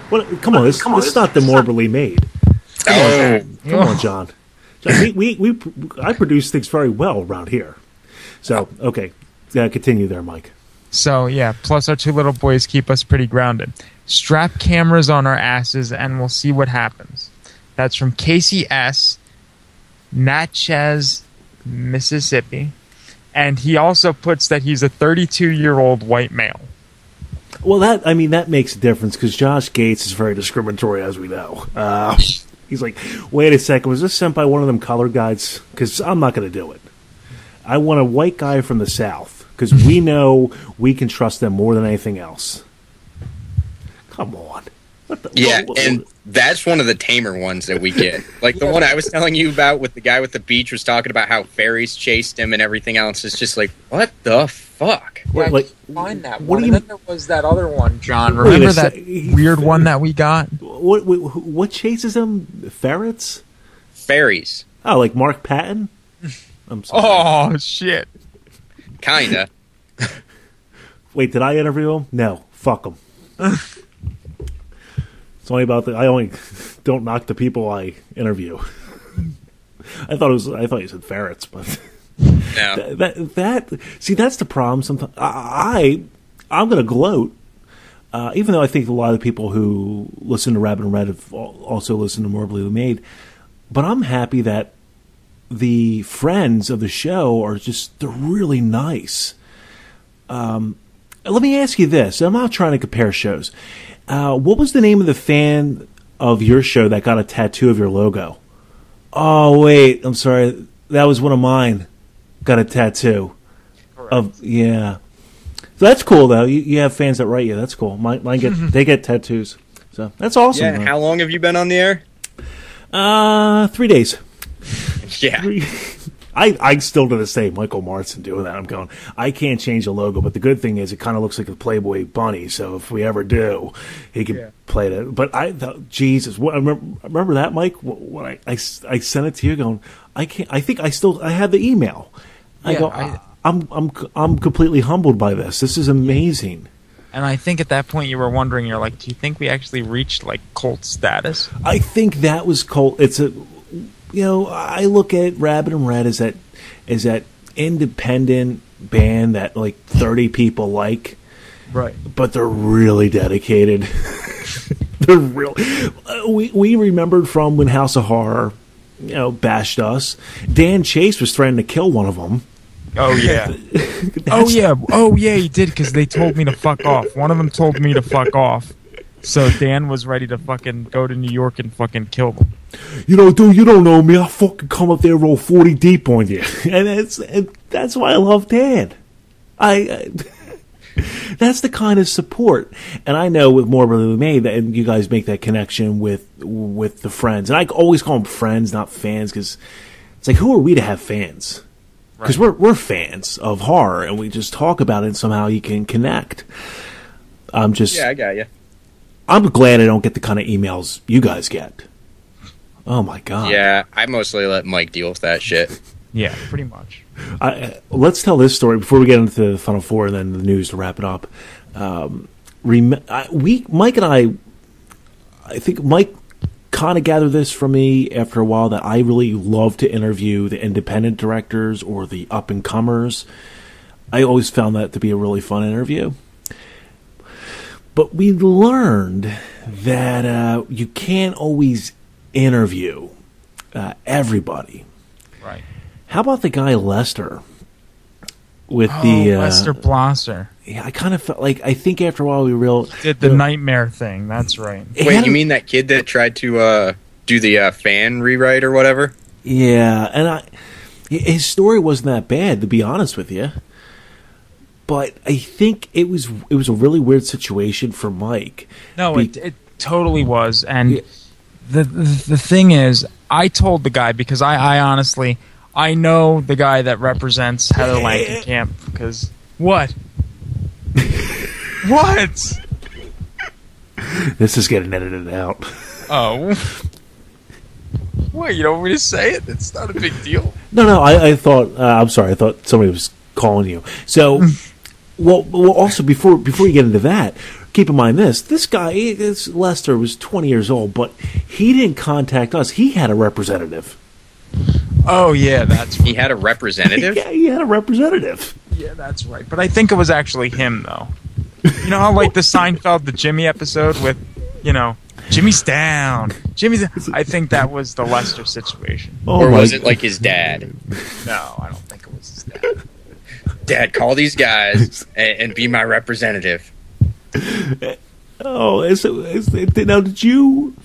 What? Come on. This is not the Morbidly Made. Oh, Come on, John. I produce things very well around here. So, okay. Continue there, Mike. So, yeah, plus our two little boys keep us pretty grounded. Strap cameras on our asses and we'll see what happens. That's from Casey S., Natchez, Mississippi. And he also puts that he's a 32-year-old white male. Well, that makes a difference because Josh Gates is very discriminatory, as we know. He's like, wait a second, was this sent by one of them color guides? Because I'm not going to do it. I want a white guy from the South because we know we can trust them more than anything else. Come on. And that's one of the tamer ones that we get. Like the one I was telling you about with the guy with the beach was talking about how fairies chased him and everything else. It's just like, what the fuck? Yeah, Like, find that what one. do And you- then there was that other one, John. Wait a Remember that sec- weird one that we got? What chases him? Ferrets? Fairies. Oh, like Mark Patton? I'm sorry. Oh, shit. Kinda. Wait, did I interview him? No. Fuck him. It's only about I only don't knock the people I interview. I thought you said ferrets, but No. See, that's the problem. Sometimes I'm going to gloat, even though I think a lot of the people who listen to Rabbit and Red have also listened to Morbidly Made. But I'm happy that the friends of the show they're really nice. Let me ask you this. I'm not trying to compare shows. What was the name of the fan of your show that got a tattoo of your logo? Oh, wait. I'm sorry. That was one of mine. Got a tattoo. Yeah. So that's cool, though. You have fans that write you. That's cool. Mine they get tattoos. So that's awesome. Yeah, how long have you been on the air? 3 days. Yeah. I still to this day, Michael Martin doing that. I'm going, I can't change the logo, but the good thing is it kind of looks like a Playboy bunny. So if we ever do, he can play it. But Jesus, I remember that, Mike? When I sent it to you, going, I can't. I think I had the email. I'm completely humbled by this. This is amazing. And I think at that point you were wondering, you're like, do you think we actually reached like cult status? I think that was cult. I look at Rabbit and Red as that independent band that like 30 people like, right? But they're really dedicated. They're real. We remembered from when House of Horror, bashed us. Dan Chase was threatening to kill one of them. Oh yeah. Oh yeah, he did because they told me to fuck off. One of them told me to fuck off. So Dan was ready to fucking go to New York and fucking kill them. Dude, you don't know me. I'll fucking come up there and roll 40 deep on you. And that's why I love Dan. That's the kind of support. And I know with Morbidly Made, and you guys make that connection with the friends. And I always call them friends, not fans, because it's like, who are we to have fans? Because we're fans of horror, and we just talk about it, and somehow you can connect. Yeah, I got you. I'm glad I don't get the kind of emails you guys get. Oh my god. Yeah, I mostly let Mike deal with that shit. Yeah, pretty much. Let's tell this story before we get into the Final Four and then the news to wrap it up. Mike and I think Mike kind of gathered this from me after a while that I really love to interview the independent directors or the up-and-comers. I always found that to be a really fun interview. But we learned that you can't always interview everybody. Right. How about the guy Lester? Lester Blosser. Yeah, I kind of felt like, I think after a while we realized... Did the nightmare thing, that's right. Wait, you mean that kid that tried to do the fan rewrite or whatever? Yeah, and his story wasn't that bad, to be honest with you. But I think it was a really weird situation for Mike. No, it totally was. And the thing is, I told the guy, because I honestly, I know the guy that represents Heather Langenkamp, because... What? What? This is getting edited out. Oh. What, you don't want me to say it? It's not a big deal. No. I thought. I'm sorry. I thought somebody was calling you. So, well. Also, before you get into that, keep in mind this guy, Lester, was 20 years old, but he didn't contact us. He had a representative. Oh, yeah, that's He had a representative? Yeah, he had a representative. Yeah, that's right. But I think it was actually him, though. You know how, like, the Seinfeld, the Jimmy episode with, Jimmy's down. I think that was the Lester situation. Oh, Or was it like his dad? No, I don't think it was his dad. Dad, call these guys and be my representative. Oh, now did you?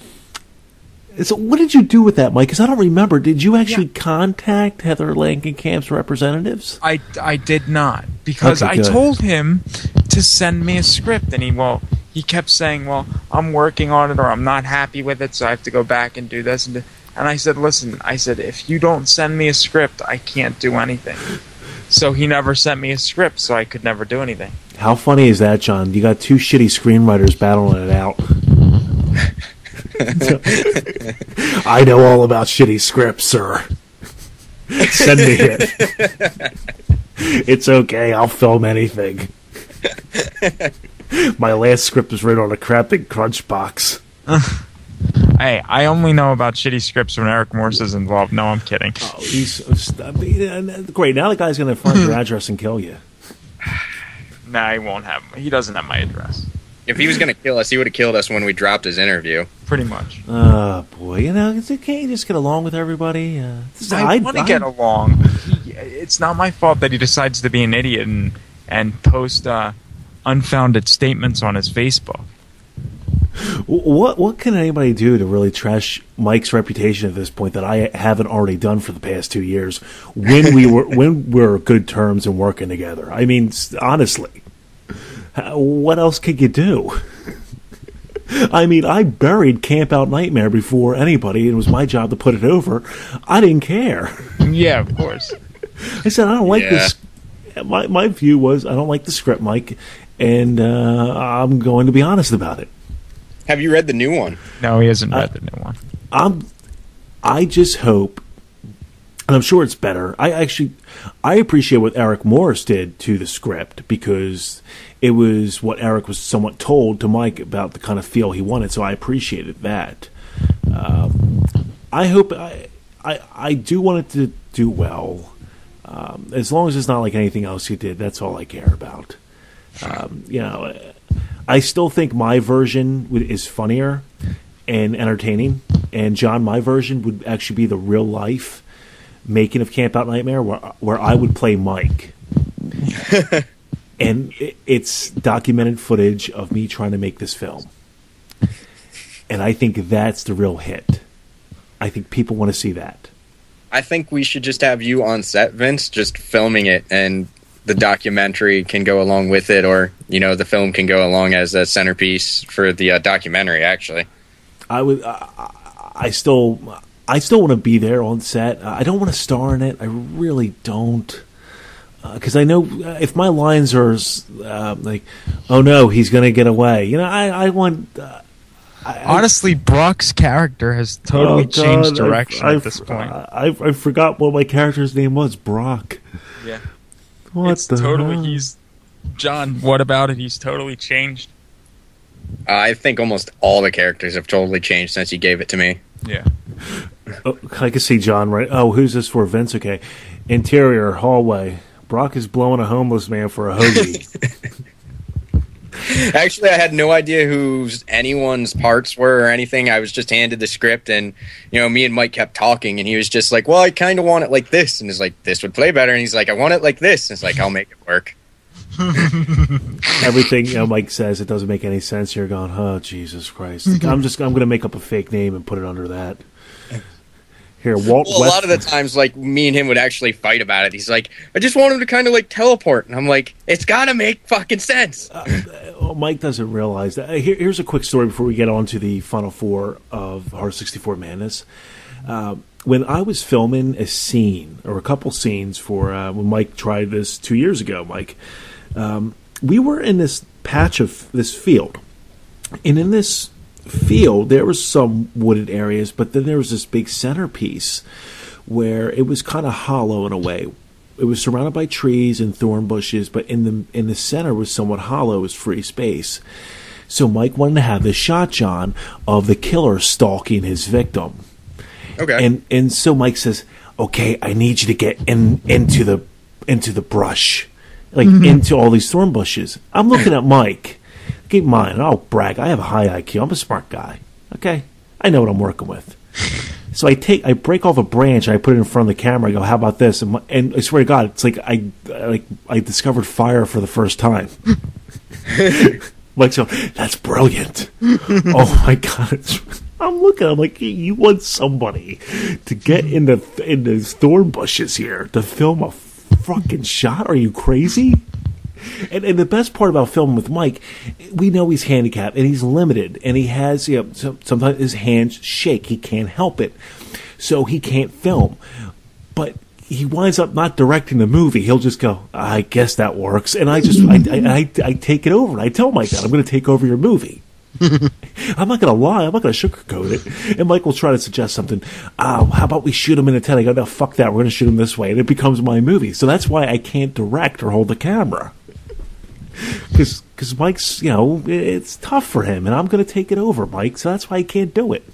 So what did you do with that, Mike? Because I don't remember. Did you actually contact Heather Langenkamp's representatives? I did not, because Okay, I good. told him to send me a script, and he kept saying, well, I'm working on it, or I'm not happy with it, so I have to go back and do this. And I said, listen, if you don't send me a script, I can't do anything. So he never sent me a script, so I could never do anything. How funny is that, John? You got two shitty screenwriters battling it out. I know all about shitty scripts, sir. Send me it. It's okay. I'll film anything. My last script was written on a crappy crunch box. Hey, I only know about shitty scripts when Eric Morse is involved. No, I'm kidding. Oh, great. Now the guy's going to find your address and kill you. Nah, he won't have. He doesn't have my address. If he was going to kill us, he would have killed us when we dropped his interview. Pretty much. Oh, boy. It's okay. Just get along with everybody. I want to get along. It's not my fault that he decides to be an idiot and post unfounded statements on his Facebook. What can anybody do to really trash Mike's reputation at this point that I haven't already done for the past 2 years when we're good terms and working together? I mean, honestly, what else could you do? I mean, I buried Camp Out Nightmare before anybody. It was my job to put it over. I didn't care. Yeah, of course. I said, I don't like this. My view was, I don't like the script, Mike, and I'm going to be honest about it. Have you read the new one? No, he hasn't read the new one. I just hope, and I'm sure it's better. I appreciate what Eric Morris did to the script because it was what Eric was somewhat told to Mike about the kind of feel he wanted. So I appreciated that. I hope I do want it to do well. As long as it's not like anything else he did, that's all I care about. I still think my version is funnier and entertaining, and John, my version would actually be the real life making of Camp Out Nightmare, where I would play Mike, and it's documented footage of me trying to make this film, and I think that's the real hit. I think people want to see that. I think we should just have you on set, Vince, just filming it, and the documentary can go along with it, or the film can go along as a centerpiece for the documentary. Actually, I still want to be there on set. I don't want to star in it. I really don't, because I know if my lines are like, "Oh no, he's going to get away," I want. Honestly, Brock's character has totally changed direction at this point. I forgot what my character's name was. Brock. Yeah. What it's the totally hell? he's John, what about it? He's totally changed. I think almost all the characters have totally changed since you gave it to me. Yeah. Oh, I can see John right. Oh, who's this for? Vince. Okay. Interior hallway. Brock is blowing a homeless man for a hoagie. Actually, I had no idea who anyone's parts were or anything. I was just handed the script, and me and Mike kept talking, and he was just like, "Well, I kind of want it like this," and he's like, "This would play better," and he's like, "I want it like this," and it's like, "I'll make it work." Everything Mike says, it doesn't make any sense. You're going, oh Jesus Christ! I'm going to make up a fake name and put it under that. Here, Walt. Well, a lot of the times, like, me and him would actually fight about it. He's like, "I just want him to kind of like teleport," and I'm like, "It's got to make fucking sense." Mike doesn't realize that. Here's a quick story before we get on to the final four of Horror 64 Madness. When I was filming a scene, or a couple scenes for when Mike tried this 2 years ago, Mike, we were in this patch of this field. And in this field, there was some wooded areas, but then there was this big centerpiece where it was kind of hollow in a way. It was surrounded by trees and thorn bushes, but in the center was somewhat hollow, was free space. So Mike wanted to have this shot, John, of the killer stalking his victim. Okay. And so Mike says, "Okay, I need you to get into the brush, like into all these thorn bushes." I'm looking at Mike. Keep in mind, I'll brag. I have a high IQ. I'm a smart guy. Okay, I know what I'm working with. So I break off a branch and I put it in front of the camera. I go, "How about this?" And I swear to God, it's like I discovered fire for the first time. Mike's going, "That's brilliant." Oh my God. I'm looking, I'm like, you want somebody to get in the thorn bushes here to film a fucking shot? Are you crazy? And the best part about filming with Mike, we know he's handicapped and he's limited, and he has, sometimes his hands shake. He can't help it, so he can't film. But he winds up not directing the movie. He'll just go, "I guess that works," and I take it over. And I tell Mike that I'm going to take over your movie. I'm not going to lie. I'm not going to sugarcoat it. And Mike will try to suggest something. How about we shoot him in a tent? I go, "No, fuck that. We're going to shoot him this way," and it becomes my movie. So that's why I can't direct or hold the camera. Because Mike's, it's tough for him, and I'm going to take it over, Mike. So that's why I can't do it.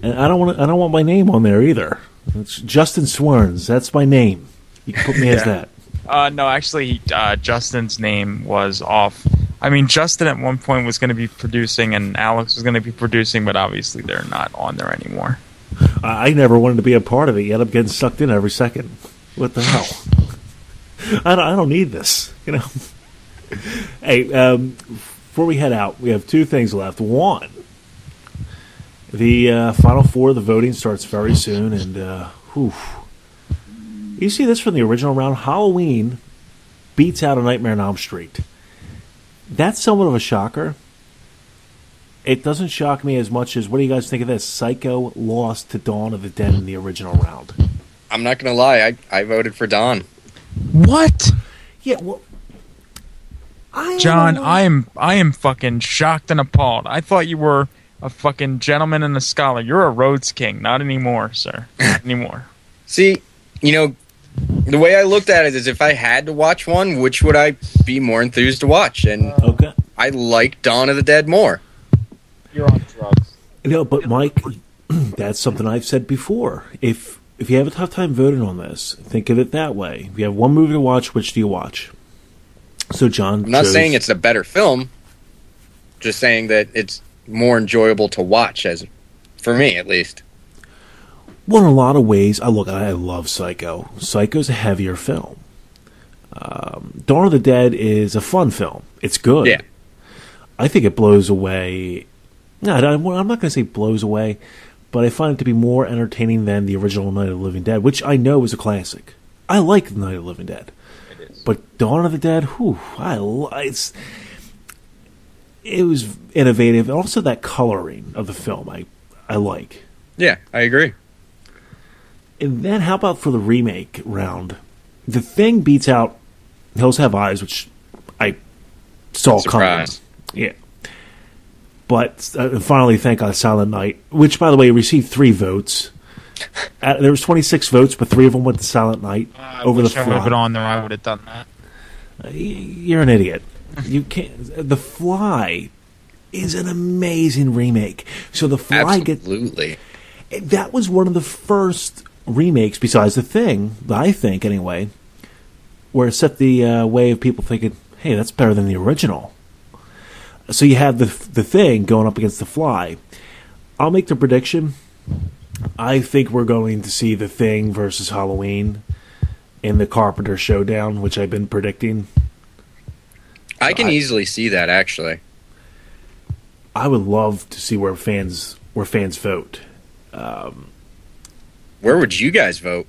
And I don't want my name on there either. It's Justin Swerns. That's my name. You can put me as that. No, actually, Justin's name was off. I mean, Justin at one point was going to be producing, and Alex was going to be producing, but obviously they're not on there anymore. I never wanted to be a part of it. You end up getting sucked in every second. What the hell? I don't need this, Hey, before we head out, we have two things left. One, the Final Four, the voting starts very soon, and you see this from the original round. Halloween beats out A Nightmare on Elm Street. That's somewhat of a shocker. It doesn't shock me as much as, what do you guys think of this? Psycho lost to Dawn of the Dead in the original round. I'm not going to lie. I voted for Dawn. What? Yeah, well, John, I am fucking shocked and appalled. I thought you were a fucking gentleman and a scholar. You're a Rhodes King. Not anymore, sir. Not anymore. See, the way I looked at it is, if I had to watch one, which would I be more enthused to watch? And okay, I like Dawn of the Dead more. You're on drugs. But Mike, that's something I've said before. If you have a tough time voting on this, think of it that way. If you have one movie to watch, which do you watch? So John, I'm not saying it's a better film, just saying that it's more enjoyable to watch, for me at least. Well, in a lot of ways, I love Psycho. Psycho's a heavier film. Dawn of the Dead is a fun film. It's good. Yeah. I think it blows away. No, I'm not going to say blows away, but I find it to be more entertaining than the original Night of the Living Dead, which I know is a classic. I like the Night of the Living Dead. It is. But Dawn of the Dead, it was innovative. And also that coloring of the film, I like. Yeah, I agree. And then how about for the remake round? The Thing beats out Hills Have Eyes, which I saw coming. Yeah. But finally, thank God, Silent Night, which, by the way, received 3 votes. There was 26 votes, but 3 of them went to Silent Night over The Fly. I would have been on there. I would have done that. You're an idiot. You can't. The Fly is an amazing remake. So The Fly Absolutely. That was one of the first remakes, besides The Thing, I think anyway, where it set the way of people thinking, "Hey, that's better than the original." So you have the Thing going up against The Fly. I'll make the prediction. I think we're going to see The Thing versus Halloween in the Carpenter Showdown, which I've been predicting. I can easily see that, actually. I would love to see where fans vote. Where would you guys vote?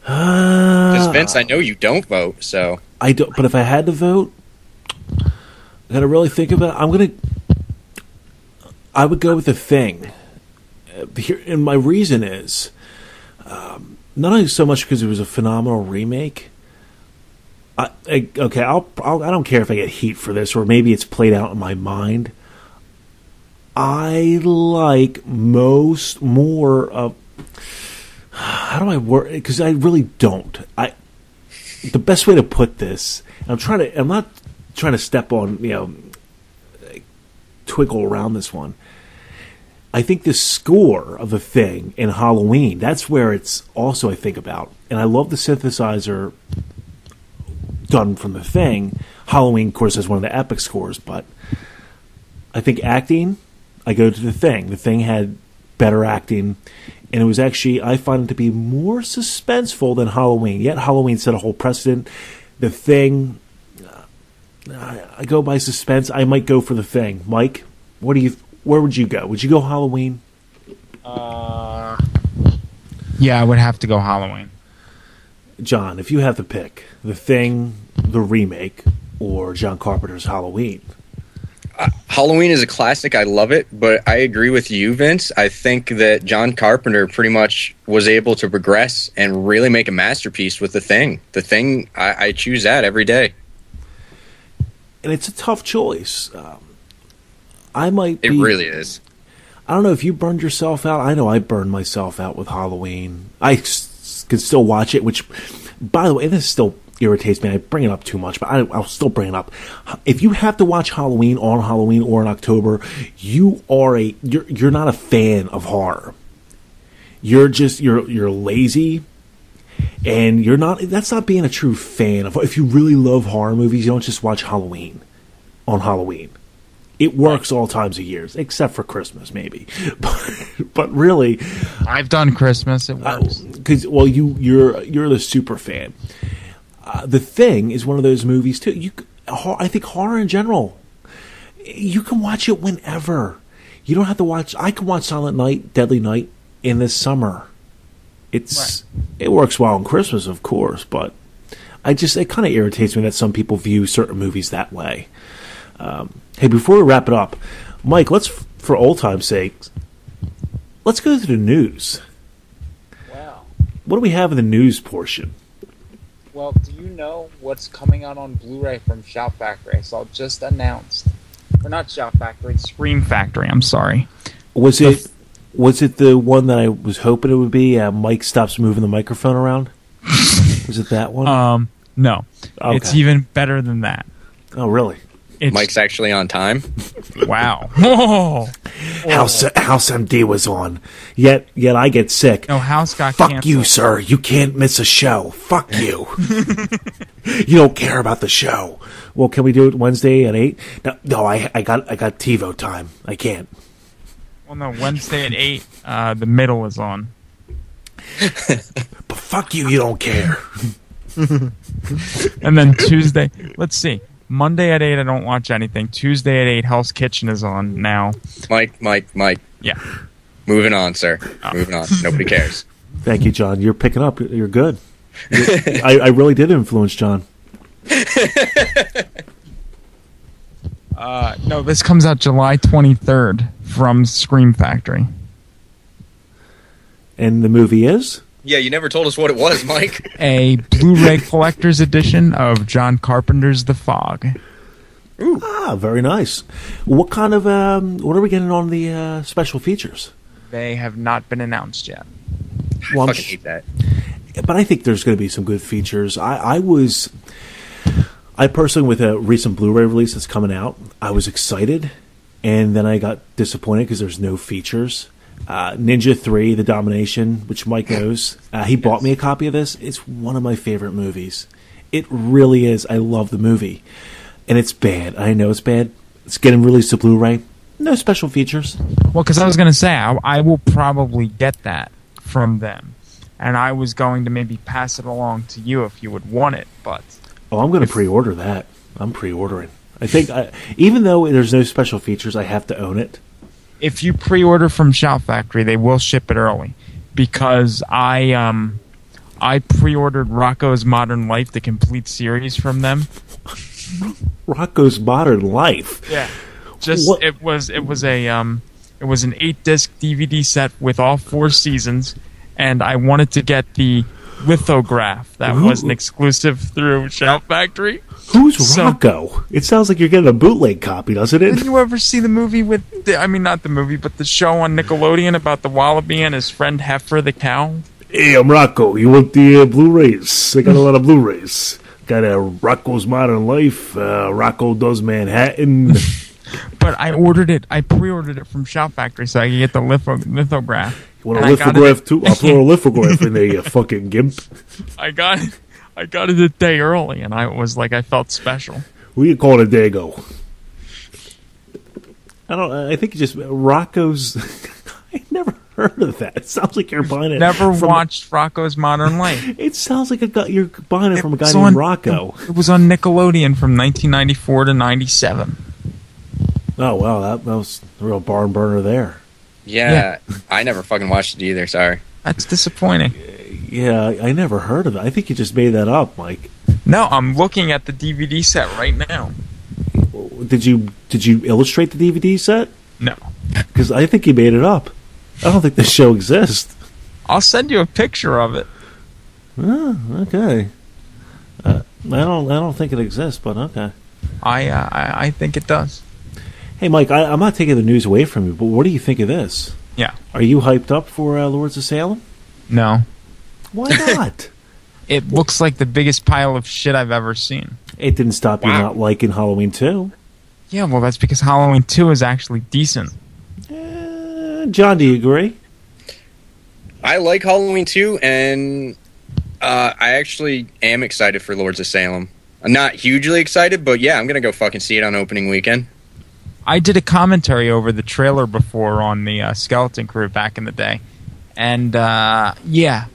Because Vince, I know you don't vote, so I don't. But if I had to vote, I got to really think about it. I would go with The Thing. And my reason is not only so much because it was a phenomenal remake. Okay, I don't care if I get heat for this, or maybe it's played out in my mind. I like more of. How do I work? Because I really don't. The best way to put this, I'm not trying to step on, twiggle around this one. I think the score of The Thing in Halloween, that's where it's also I think about. And I love the synthesizer done from The Thing. Halloween, of course, has one of the epic scores, but I think acting, I go to The Thing. The Thing had better acting, and it was actually, I find it to be more suspenseful than Halloween. Yet Halloween set a whole precedent. The Thing, I go by suspense. I might go for The Thing. Mike, where would you go? Would you go Halloween? Yeah, I would have to go Halloween. John, if you have to pick, The Thing, the remake, or John Carpenter's Halloween? Halloween is a classic. I love it, but I agree with you, Vince. I think that John Carpenter pretty much was able to progress and really make a masterpiece with The Thing. The Thing, I choose that every day. And it's a tough choice. It really is. I don't know if you burned yourself out. I know I burned myself out with Halloween. I can still watch it, which, by the way, this still irritates me. I bring it up too much, but I'll still bring it up. If you have to watch Halloween on Halloween or in October, you're not a fan of horror. You're lazy, and that's not being a true fan of. If you really love horror movies, you don't just watch Halloween on Halloween. It works all times of years, except for Christmas, maybe. But really, I've done Christmas. It works. You're the super fan. The Thing is one of those movies too. I think horror in general, you can watch it whenever. You don't have to watch. I can watch Silent Night, Deadly Night in the summer. It works well on Christmas, of course, but it kind of irritates me that some people view certain movies that way. Hey, before we wrap it up, Mike, for old time's sake, let's go to the news. Wow. What do we have in the news portion? Well, do you know what's coming out on Blu-ray from Shout Factory? I saw it just announced. Or not Shout Factory, it's Scream Factory, I'm sorry. Was it the one that I was hoping it would be? Mike stops moving the microphone around? Was it that one? No. Okay. It's even better than that. Oh, really? Mike's actually on time. Wow. Oh. House MD was on. Yet I get sick. No, House got Fuck canceled. you, sir. You can't miss a show. Fuck you. You don't care about the show. Well, can we do it Wednesday at 8? No, I got TiVo time. I can't. Well, no, Wednesday at 8, the middle is on. But fuck you don't care. And then Tuesday, let's see. Monday at 8, I don't watch anything. Tuesday at 8, Hell's Kitchen is on now. Mike. Yeah. Moving on, sir. Moving on. Nobody cares. Thank you, John. You're picking up. You're good. I really did influence John. No, this comes out July 23rd from Scream Factory. And the movie is? Yeah, you never told us what it was, Mike. A Blu-ray collector's edition of John Carpenter's The Fog. Ooh. Ah, very nice. What kind of, what are we getting on the special features? They have not been announced yet. Well, I fucking hate that. But I think there's going to be some good features. I personally, with a recent Blu-ray release that's coming out, I was excited, and then I got disappointed because there's no features. Ninja 3, The Domination, which Mike knows. He bought me a copy of this. It's one of my favorite movies. It really is. I love the movie. And it's bad. I know it's bad. It's getting released to Blu-ray. No special features. Well, because I was going to say, I will probably get that from them. And I was going to maybe pass it along to you if you would want it, but... Oh, I'm going to pre-order that. I'm pre-ordering. I think, even though there's no special features, I have to own it. If you pre-order from Shout Factory, they will ship it early. Because I pre-ordered Rocko's Modern Life, the complete series from them. Rocko's Modern Life? Yeah. It was an 8-disc DVD set with all 4 seasons, and I wanted to get the lithograph that was an exclusive through Shout Factory. Who's Rocco? It sounds like you're getting a bootleg copy, doesn't it? Did you ever see the movie not the movie, but the show on Nickelodeon about the wallaby and his friend Heifer the cow? Hey, I'm Rocco. You want the Blu-rays? I got a lot of Blu-rays. Got Rocco's Modern Life, Rocco Does Manhattan. But I pre-ordered it from Shout Factory so I could get the lithograph. You want a lithograph too? I'll throw a lithograph in there, you fucking gimp. I got it a day early, and I felt special. Who you calling a dago? I think just Rocco's. I never heard of that. It sounds like you're buying it. Never watched Rocco's Modern Life. It sounds like you're buying it from a guy named Rocco. It was on Nickelodeon from 1994 to 97. Oh well, that was a real barn burner there. Yeah, I never fucking watched it either. Sorry. That's disappointing. Yeah, I never heard of it. I think you just made that up, Mike. No, I'm looking at the DVD set right now. Did you illustrate the DVD set? No. Because I think you made it up. I don't think this show exists. I'll send you a picture of it. Oh, okay. I don't think it exists, but okay. I think it does. Hey, Mike, I'm not taking the news away from you, but what do you think of this? Yeah. Are you hyped up for Lords of Salem? No. Why not? It looks like the biggest pile of shit I've ever seen. It didn't stop you not liking Halloween 2. Yeah, well, that's because Halloween 2 is actually decent. John, do you agree? I like Halloween 2, and I actually am excited for Lords of Salem. I'm not hugely excited, but yeah, I'm going to go fucking see it on opening weekend. I did a commentary over the trailer before on the Skeleton Crew back in the day. And, yeah,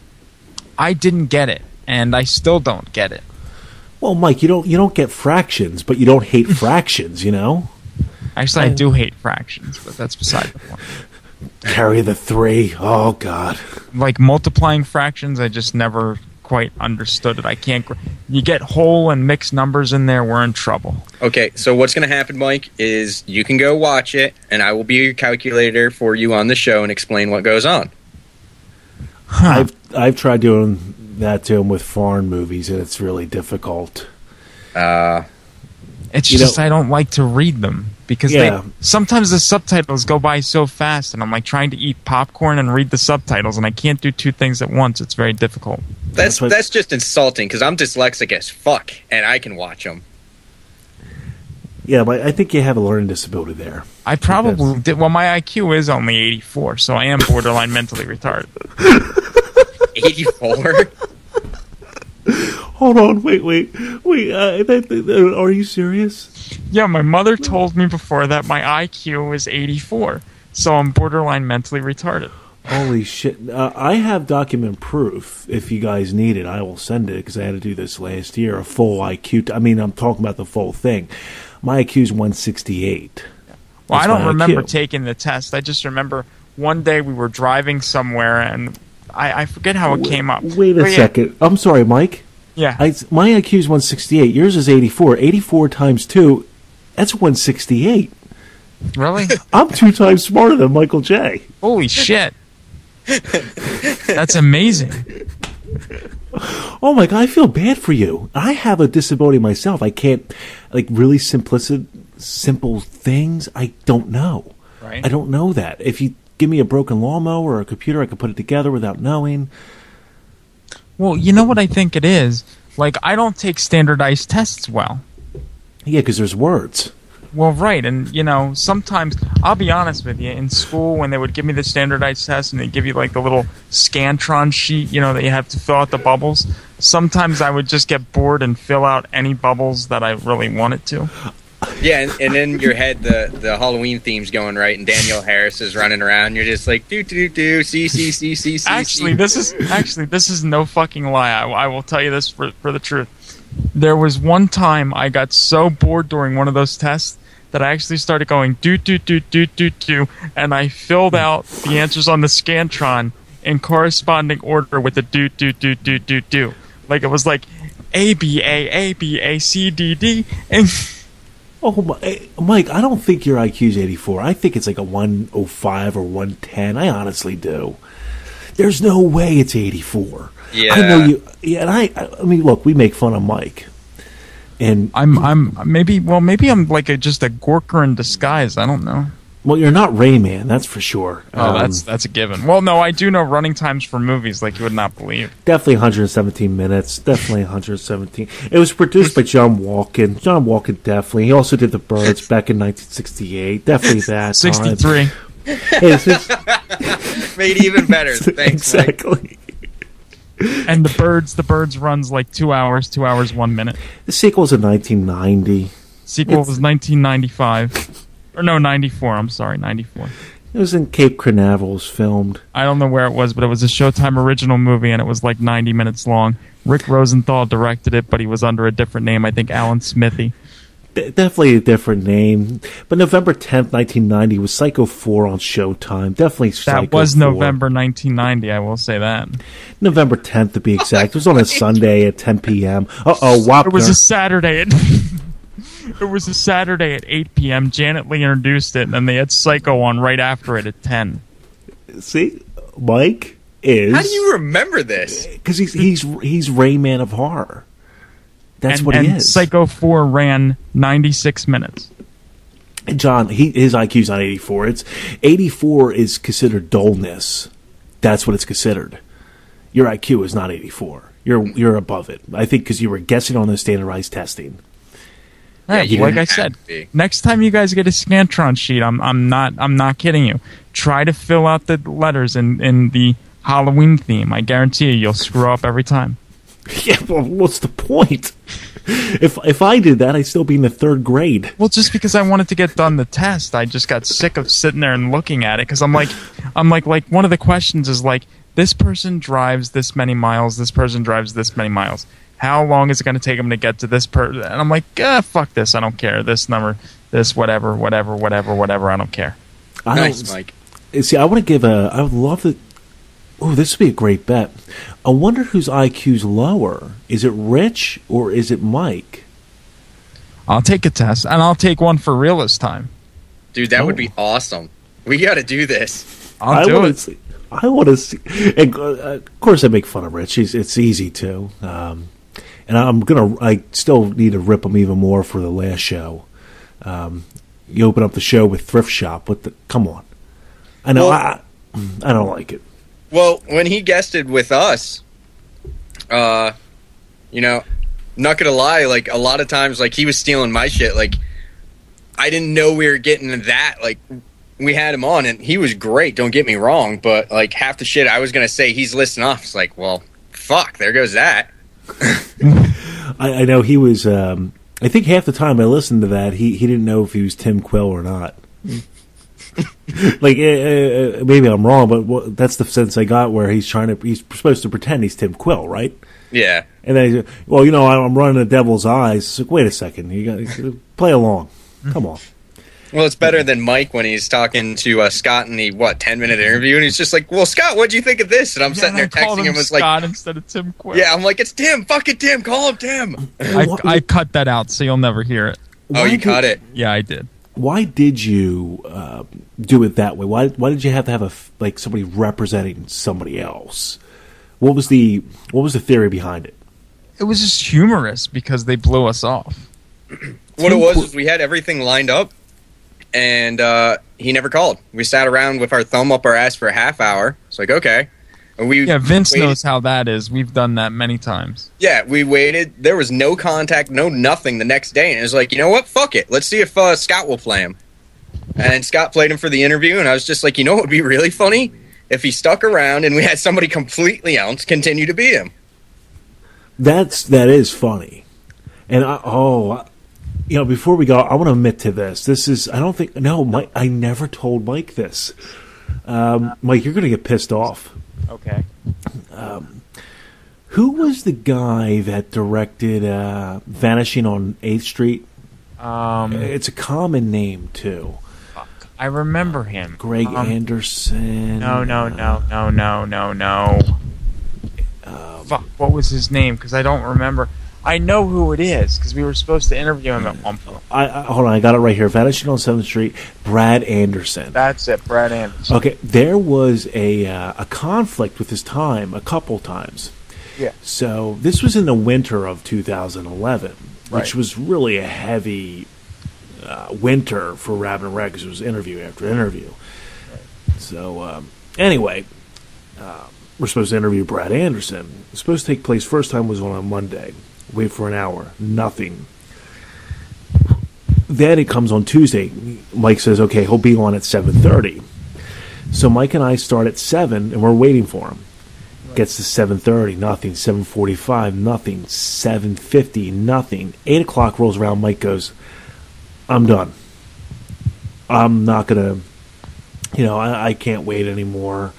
I didn't get it, and I still don't get it. Well, Mike, you don't get fractions, but you don't hate fractions, you know? Actually, I do hate fractions, but that's beside the point. Carry the 3. Oh, God. Like, multiplying fractions, I just never quite understood it. I can't... You get whole and mixed numbers in there, we're in trouble. Okay, so what's going to happen, Mike, is you can go watch it, and I will be your calculator for you on the show and explain what goes on. Huh. I've tried doing that to him with foreign movies, and it's really difficult. It's just I don't like to read them because sometimes the subtitles go by so fast, and I'm like trying to eat popcorn and read the subtitles, and I can't do two things at once. It's very difficult. That's just insulting because I'm dyslexic as fuck, and I can watch them. Yeah, but I think you have a learning disability there. I probably did. Well, my IQ is only 84, so I am borderline mentally retarded. 84? Hold on, wait. Are you serious? Yeah, my mother told me before that my IQ is 84, so I'm borderline mentally retarded. Holy shit. I have document proof. If you guys need it, I will send it because I had to do this last year. A full IQ. I'm talking about the full thing. My IQ is 168. Well, I don't remember taking the test. I just remember one day we were driving somewhere, and I forget how it came up. Wait a second. I'm sorry, Mike. Yeah. My IQ is 168. Yours is 84. 84 times 2, that's 168. Really? I'm 2 times smarter than Michael J. Holy shit. That's amazing. Oh my God, I feel bad for you. I have a disability myself. I can't, really simple things, I don't know. Right. I don't know that. If you give me a broken lawnmower or a computer, I can put it together without knowing. Well, you know what I think it is? I don't take standardized tests well. Yeah, because there's words. Well, right, and, sometimes, I'll be honest with you, in school, when they would give me the standardized test and they'd give you, the little Scantron sheet, that you have to fill out the bubbles, sometimes I would just get bored and fill out any bubbles that I really wanted to. Yeah, and in your head, the Halloween theme's going right, and Daniel Harris is running around, and you're just like, do, see. Actually, this is no fucking lie. I will tell you this for the truth. There was one time I got so bored during one of those tests that I actually started going do, and I filled out the answers on the Scantron in corresponding order with the do. It was like A, B, A, C, D, and... Oh, Mike, I don't think your IQ is 84. I think it's like a 105 or 110. I honestly do. There's no way it's 84. Yeah. I know you. Yeah, and I mean, look, we make fun of Mike, and maybe I'm like just a Gorker in disguise. I don't know. well, you're not Rayman, that's for sure. Oh, that's a given. Well, no, I do know running times for movies like you would not believe. Definitely 117 minutes. Definitely 117. It was produced by John Walken. John Walken, definitely. He also did The Birds back in 1968. Definitely that 63. Hey, Made even better. Thanks, Mike. exactly. And The Birds runs like 2 hours, 2 hours, 1 minute. The sequel's in 1990. Sequel was 1995. Or no, 94. I'm sorry, 94. It was in Cape Canaveral's filmed. I don't know where it was, but it was a Showtime original movie, and it was like 90 minutes long. Rick Rosenthal directed it, but he was under a different name. I think Alan Smithy. Definitely a different name. But November 10th, 1990 was Psycho 4 on Showtime. Definitely Psycho That was 4. November 1990, I will say that. November 10th to be exact. It was on a Sunday at 10 p.m. Uh-oh, Wapner. It was a Saturday at... It was a Saturday at 8 p.m. Janet Leigh introduced it, and then they had Psycho on right after it at 10. See? Mike is... How do you remember this? Because he's Rayman of horror. That's what he and is. Psycho 4 ran 96 minutes. John, his IQ's not 84. 84 is considered dullness. That's what it's considered. Your IQ is not 84. You're above it. I think because you were guessing on the standardized testing. Yeah, you like didn't I have said, to be. next time you guys get a Scantron sheet, I'm not kidding you. Try to fill out the letters in the Halloween theme. I guarantee you'll screw up every time. Yeah, well, what's the point? If I did that, I'd still be in the third grade. Well, just because I wanted to get done the test, I just got sick of sitting there and looking at it because I'm like one of the questions is like, this person drives this many miles, this person drives this many miles. How long is it going to take them to get to this person? And I'm like, fuck this, I don't care. This number, this whatever, I don't care. Nice, Mike. See, I want to give I would love to. Oh, this would be a great bet. I wonder whose IQ's lower. Is it Rich or is it Mike? I'll take a test, and I'll take one for real this time. Dude, that would be awesome. We got to do this. I'll do it. I want to see. And, of course, I make fun of Rich. It's easy to. And I still need to rip him even more for the last show. You open up the show with Thrift Shop. Come on. I know. Well, I don't like it. Well, when he guested with us, not gonna lie, like a lot of times, like he was stealing my shit. Like I didn't know we were getting to that. Like we had him on, and he was great. Don't get me wrong, but like half the shit I was gonna say, he's listing off. It's like, well, fuck, there goes that. I know he was. I think half the time I listened to that, he didn't know if he was Tim Quill or not. Like maybe I'm wrong, but that's the sense I got where he's supposed to pretend he's Tim Quill, right? Yeah. And then he's, well, I'm running the devil's eyes. It's like, wait a second, you got to play along. Come on. Well, it's better than Mike when he's talking to Scott in the 10-minute interview, and he's just like, "Well, Scott, what'd you think of this?" And I'm sitting there texting him, was Scott like, instead of Tim Quill. "Yeah," I'm like, "It's Tim, fucking Tim, call him Tim." I cut that out, so you'll never hear it. Oh, you cut it? Yeah, I did. Why did you do it that way? Why did you have to have somebody representing somebody else? What was the theory behind it? It was just humorous because they blew us off. What it was we had everything lined up, and he never called. We sat around with our thumb up our ass for a half hour. It's like, okay. And Vince waited. knows how that is. We've done that many times. Yeah, we waited. There was no contact, no nothing the next day. And it was like, you know what? Fuck it. Let's see if Scott will play him. And Scott played him for the interview, and I was just like, you know what would be really funny? If he stuck around and we had somebody completely else continue to be him. That is funny. And before we go, I want to admit to this. Mike, I never told Mike this. Mike, you're going to get pissed off. Okay. Who was the guy that directed Vanishing on 8th Street? It's a common name, too. I remember him. Greg Anderson. No. Fuck, what was his name? Because I don't remember. I know who it is because we were supposed to interview him at one point. Hold on, I got it right here. Vanishing on 7th Street, Brad Anderson. That's it, Brad Anderson. Okay, there was a conflict with his time a couple times. Yeah. So this was in the winter of 2011, which Right. was really a heavy winter for Rabbit and Red because it was interview after interview. So anyway, we're supposed to interview Brad Anderson. It's supposed to take place. First time was on a Monday. Wait for an hour. Nothing. Then it comes on Tuesday. Mike says, okay, he'll be on at 7:30. So Mike and I start at 7, and we're waiting for him. Gets to 7:30, nothing. 7:45, nothing. 7:50, nothing. 8 o'clock rolls around. Mike goes, I'm done. I'm not going to, I can't wait anymore.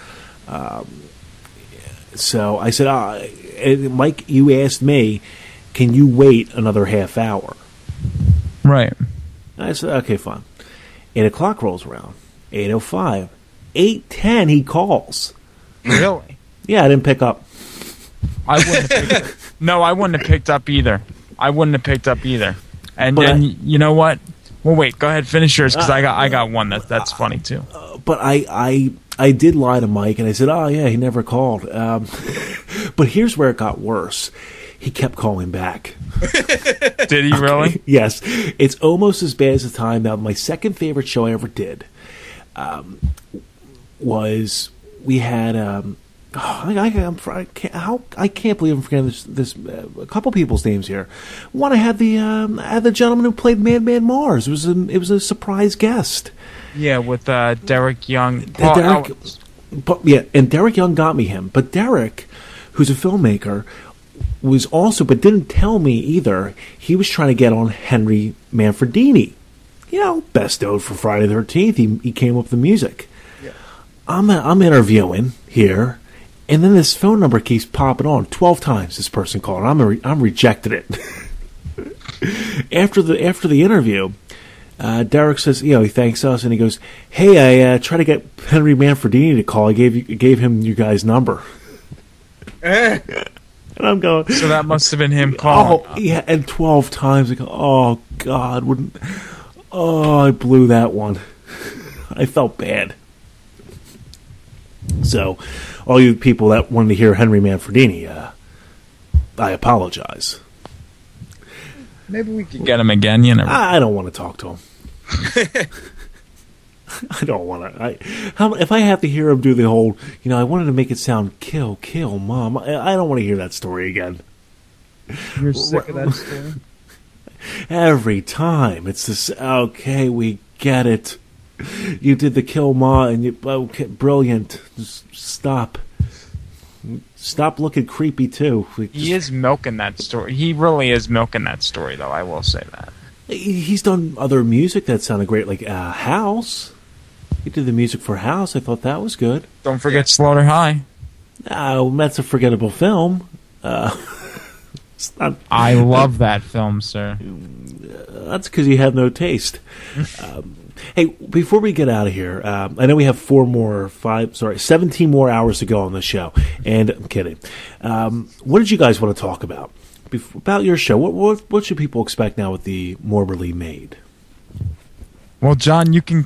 So I said, Mike, you asked me, can you wait another half hour? Right. I said, okay, fine. 8 o'clock rolls around. 8:05. 8:10, he calls. Really? Yeah, I didn't pick up. I wouldn't have picked up. No, I wouldn't have picked up either. And But then I- you know what? Well, wait. Go ahead, finish yours because I got one that's funny too. But I did lie to Mike, and I said, oh, yeah, he never called. But here's where it got worse. He kept calling back. Did he really? Yes. It's almost as bad as the time. Now, my second favorite show I ever did was we had... I can't believe I'm forgetting this a couple people's names here. One, I had the gentleman who played Madman Mars. It was a surprise guest. Yeah, with Derek Young. And Derek Young got me him. But Derek, who's a filmmaker, was also, but didn't tell me either. He was trying to get on Henry Manfredini. Best known for Friday the 13th. He came up with the music. Yeah. I'm interviewing here. And then this phone number keeps popping on 12 times. This person called. I'm rejected it. After the interview, Derek says, he thanks us, and he goes, "Hey, I tried to get Henry Manfredini to call. I gave him you guys' number." And I'm going. So that must have been him calling. Oh yeah, and 12 times. I go, oh God, I blew that one. I felt bad. So, all you people that wanted to hear Henry Manfredini, I apologize. Maybe we could get him again. You never. I don't want to talk to him. I don't want to. If I have to hear him do the whole, I wanted to make it sound kill, mom. I don't want to hear that story again. You're sick of that story? Every time. It's this, okay, we get it. You did the kill ma, and brilliant. Just stop. Stop looking creepy too. He is milking that story. He really is milking that story, though. I will say that. He's done other music that sounded great, like House. He did the music for House. I thought that was good. Don't forget Slaughter High. That's a forgettable film. I love that film, sir. That's because you have no taste. Hey, before we get out of here, I know we have 17 more hours to go on the show. And I'm kidding. What did you guys want to talk about? About your show? What should people expect now with the Morbidly Made? Well, John, you can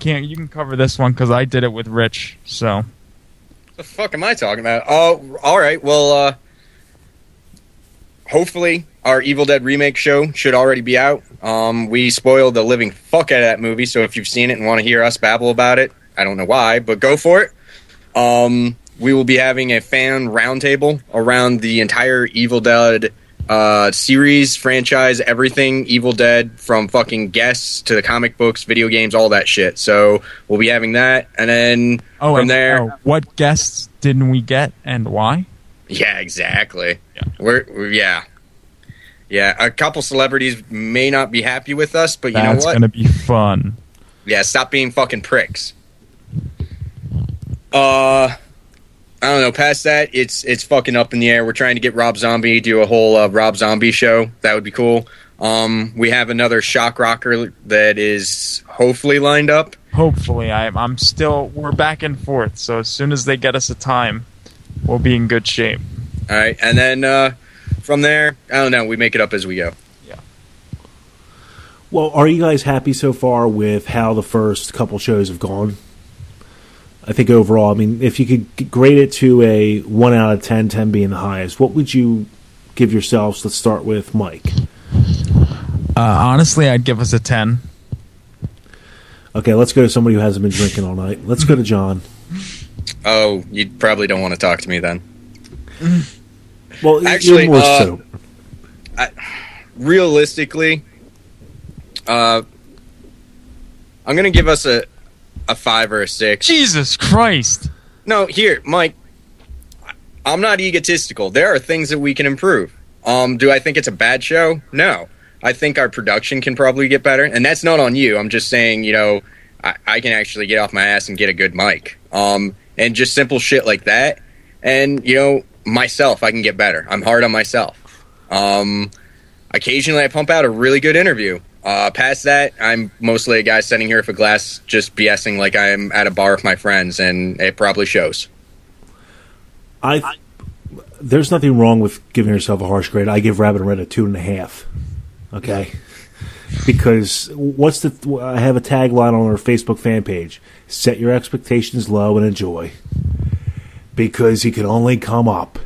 cover this one because I did it with Rich. So, the fuck am I talking about? Oh, all right. Well, hopefully our Evil Dead remake show should already be out. We spoiled the living fuck out of that movie, so if you've seen it and want to hear us babble about it, I don't know why, but go for it. We will be having a fan roundtable around the entire Evil Dead series, franchise, everything Evil Dead, from fucking guests to the comic books, video games, all that shit. So we'll be having that, and then from there... what guests didn't we get, and why? Yeah, exactly. Yeah. Yeah, a couple celebrities may not be happy with us, but you know what? That's going to be fun. Yeah, stop being fucking pricks. I don't know. Past that, it's fucking up in the air. We're trying to get Rob Zombie to do a whole Rob Zombie show. That would be cool. We have another shock rocker that is hopefully lined up. Hopefully, we're back and forth. So as soon as they get us a time, we'll be in good shape. All right, and then from there, I don't know. We make it up as we go. Well, are you guys happy so far with how the first couple shows have gone? I think overall, I mean, if you could grade it to a 1 out of 10, 10 being the highest, what would you give yourselves? Let's start with Mike. Honestly, I'd give us a 10. Okay, let's go to somebody who hasn't been drinking all night. Let's go to John. Oh, you probably don't want to talk to me then. Well, Actually, you're more sober. Realistically, I'm going to give us a 5 or a 6. Jesus Christ. No, here, Mike, I'm not egotistical. There are things that we can improve. Do I think it's a bad show? No. I think our production can probably get better, and that's not on you. I'm just saying, you know, I can actually get off my ass and get a good mic. And just simple shit like that. And, you know, myself, I can get better. I'm hard on myself. Occasionally I pump out a really good interview. Past that, I'm mostly a guy sitting here with a glass just BSing like I'm at a bar with my friends, and it probably shows. There's nothing wrong with giving yourself a harsh grade. I give Rabbit and Red a 2.5. Okay? Because I have a tagline on our Facebook fan page. Set your expectations low and enjoy. Because you can only come up.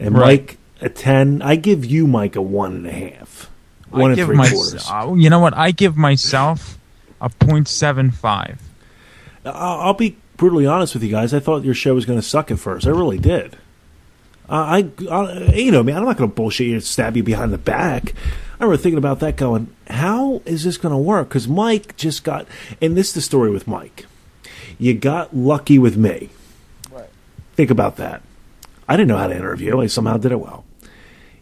And Right. Mike, a 10. I give you, Mike, a 1.5. One and three quarters. You know what? I give myself a 0.75. I'll be brutally honest with you guys. I thought your show was going to suck at first. I really did. You know me. I'm not going to bullshit you and stab you behind the back. I remember thinking about that, going, "How is this going to work?" Because Mike just got, and this is the story with Mike. You got lucky with me. Right. Think about that. I didn't know how to interview. I somehow did it well.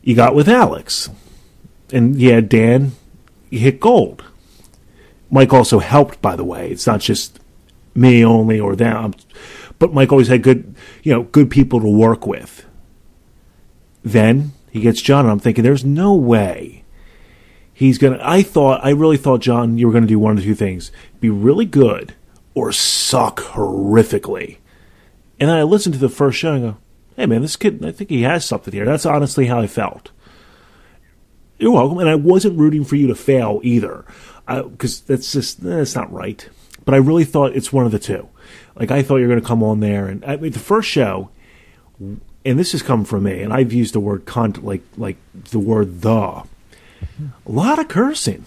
You got with Alex. And yeah, Dan, you hit gold. Mike also helped, by the way. It's not just me only or them. But Mike always had good people to work with. Then he gets John, and I'm thinking, there's no way he's going to... I really thought, John, you were going to do one of two things. Be really good or suck horrifically. And then I listened to the first show and go, hey, man, this kid, I think he has something here. That's honestly how I felt. You're welcome. And I wasn't rooting for you to fail either, because that's not right. But I really thought it's one of the two. Like, I thought you were going to come on there. And I mean, the first show, and this has come from me, and I've used the word cunt like the word the. A lot of cursing.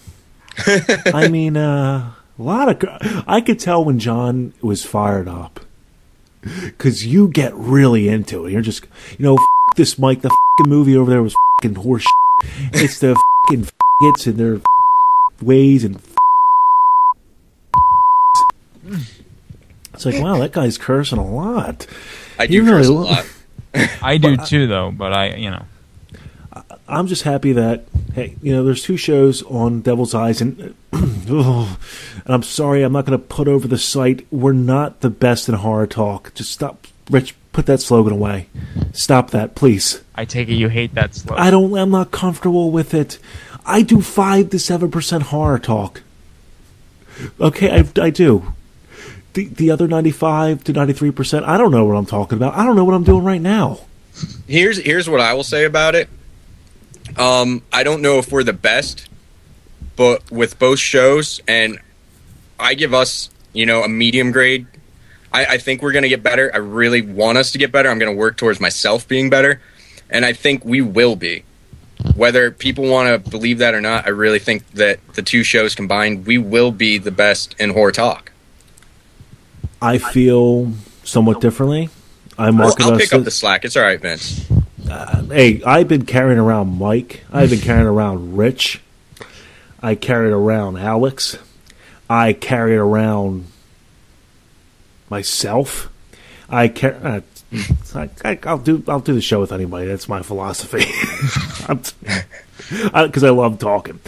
I mean, a lot of... I could tell when John was fired up. Because you get really into it. You're just, f*** this, Mike. The f***ing movie over there was f***ing horse shit. It's the f***ing f***its and their ways and It's like, wow, that guy's cursing a lot. I do curse a lot. I do too, though, but I'm just happy that, hey, there's two shows on Devil's Eyes, and and I'm sorry, I'm not going to put over the site. We're not the best in horror talk. Just stop, Rich. Put that slogan away. Stop that, please. I take it you hate that slogan. I'm not comfortable with it. I do 5 to 7% horror talk. Okay, I do. The other 95 to 93%, I don't know what I'm talking about. I don't know what I'm doing right now. Here's what I will say about it. I don't know if we're the best, but with both shows, and I give us, a medium grade. I think we're going to get better. I really want us to get better. I'm going to work towards myself being better, and I think we will be. Whether people want to believe that or not, I really think that the two shows combined, we will be the best in horror talk. I feel somewhat differently. I'll pick up the slack. It's all right, Vince. Hey, I've been carrying around Mike. I've been carrying around Rich. I carried around Alex. I carried around myself. I'll do the show with anybody. That's my philosophy. Because I love talking.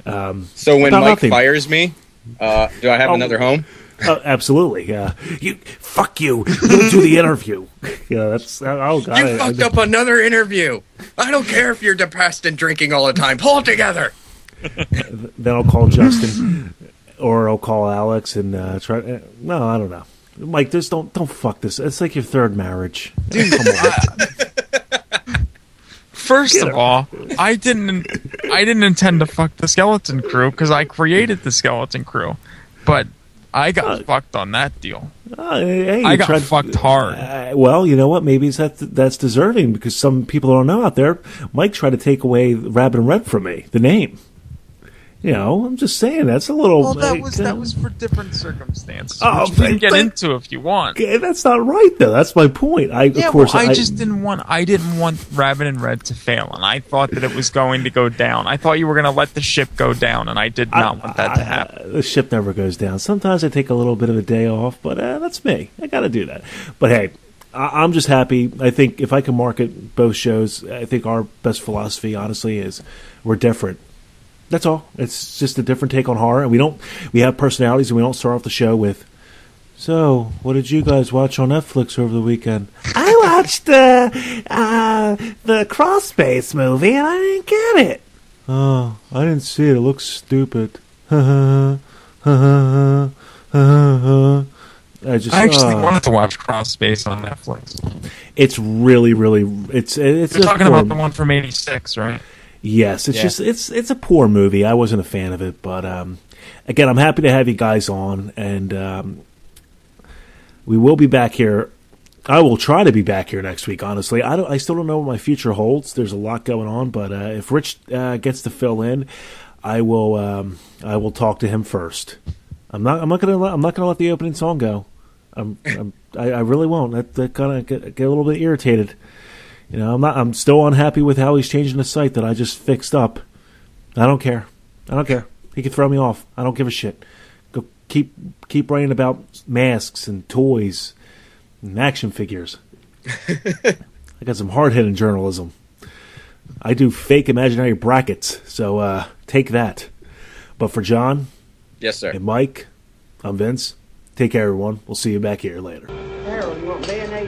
So when Mike fires me, do I have another home? Absolutely. Fuck you. Don't do the interview. That's oh god. You fucked up another interview. I don't care if you're depressed and drinking all the time. Pull it together. Then I'll call Justin, or I'll call Alex and try. No, I don't know. Mike, just don't fuck this. It's like your third marriage. Dude, come on. First of all, I didn't intend to fuck the Skeleton Crew because I created the Skeleton Crew, but I got fucked on that deal. Hey, I got fucked hard. Well, you know what? Maybe that's deserving because some people don't know out there. Mike tried to take away Rabbit and Red from me, the name. You know, I'm just saying that's a little. Well, that was for different circumstances. Oh, which we can get into if you want. That's not right, though. That's my point. I just didn't want Rabbit and Red to fail, and I thought that it was going to go down. I thought you were going to let the ship go down, and I did not want that to happen. The ship never goes down. Sometimes I take a little bit of a day off, but that's me. I got to do that. But hey, I'm just happy. I think if I can market both shows, I think our best philosophy, honestly, is we're different. That's all. It's just a different take on horror, and we have personalities, and we don't start off the show with, so, what did you guys watch on Netflix over the weekend? I watched the Crawl Space movie, and I didn't get it. Oh, I didn't see it. It looks stupid. I actually wanted to watch Crawl Space on Netflix. It's really, really. It's. You're talking about the one from '86, right? Yes, it's a poor movie. I wasn't a fan of it, but again, I'm happy to have you guys on, and we will be back here. I will try to be back here next week. Honestly, I still don't know what my future holds. There's a lot going on, but if Rich gets to fill in, I will talk to him first. I'm not gonna let the opening song go. I really won't. That kind of get a little bit irritated. You know, I'm still unhappy with how he's changing the site that I just fixed up. I don't care. He can throw me off. I don't give a shit. Go keep writing about masks and toys and action figures. I got some hard-hitting journalism. I do fake imaginary brackets, so take that. But for John, yes, sir, and Mike, I'm Vince. Take care, everyone. We'll see you back here later. Harold, you want mayonnaise?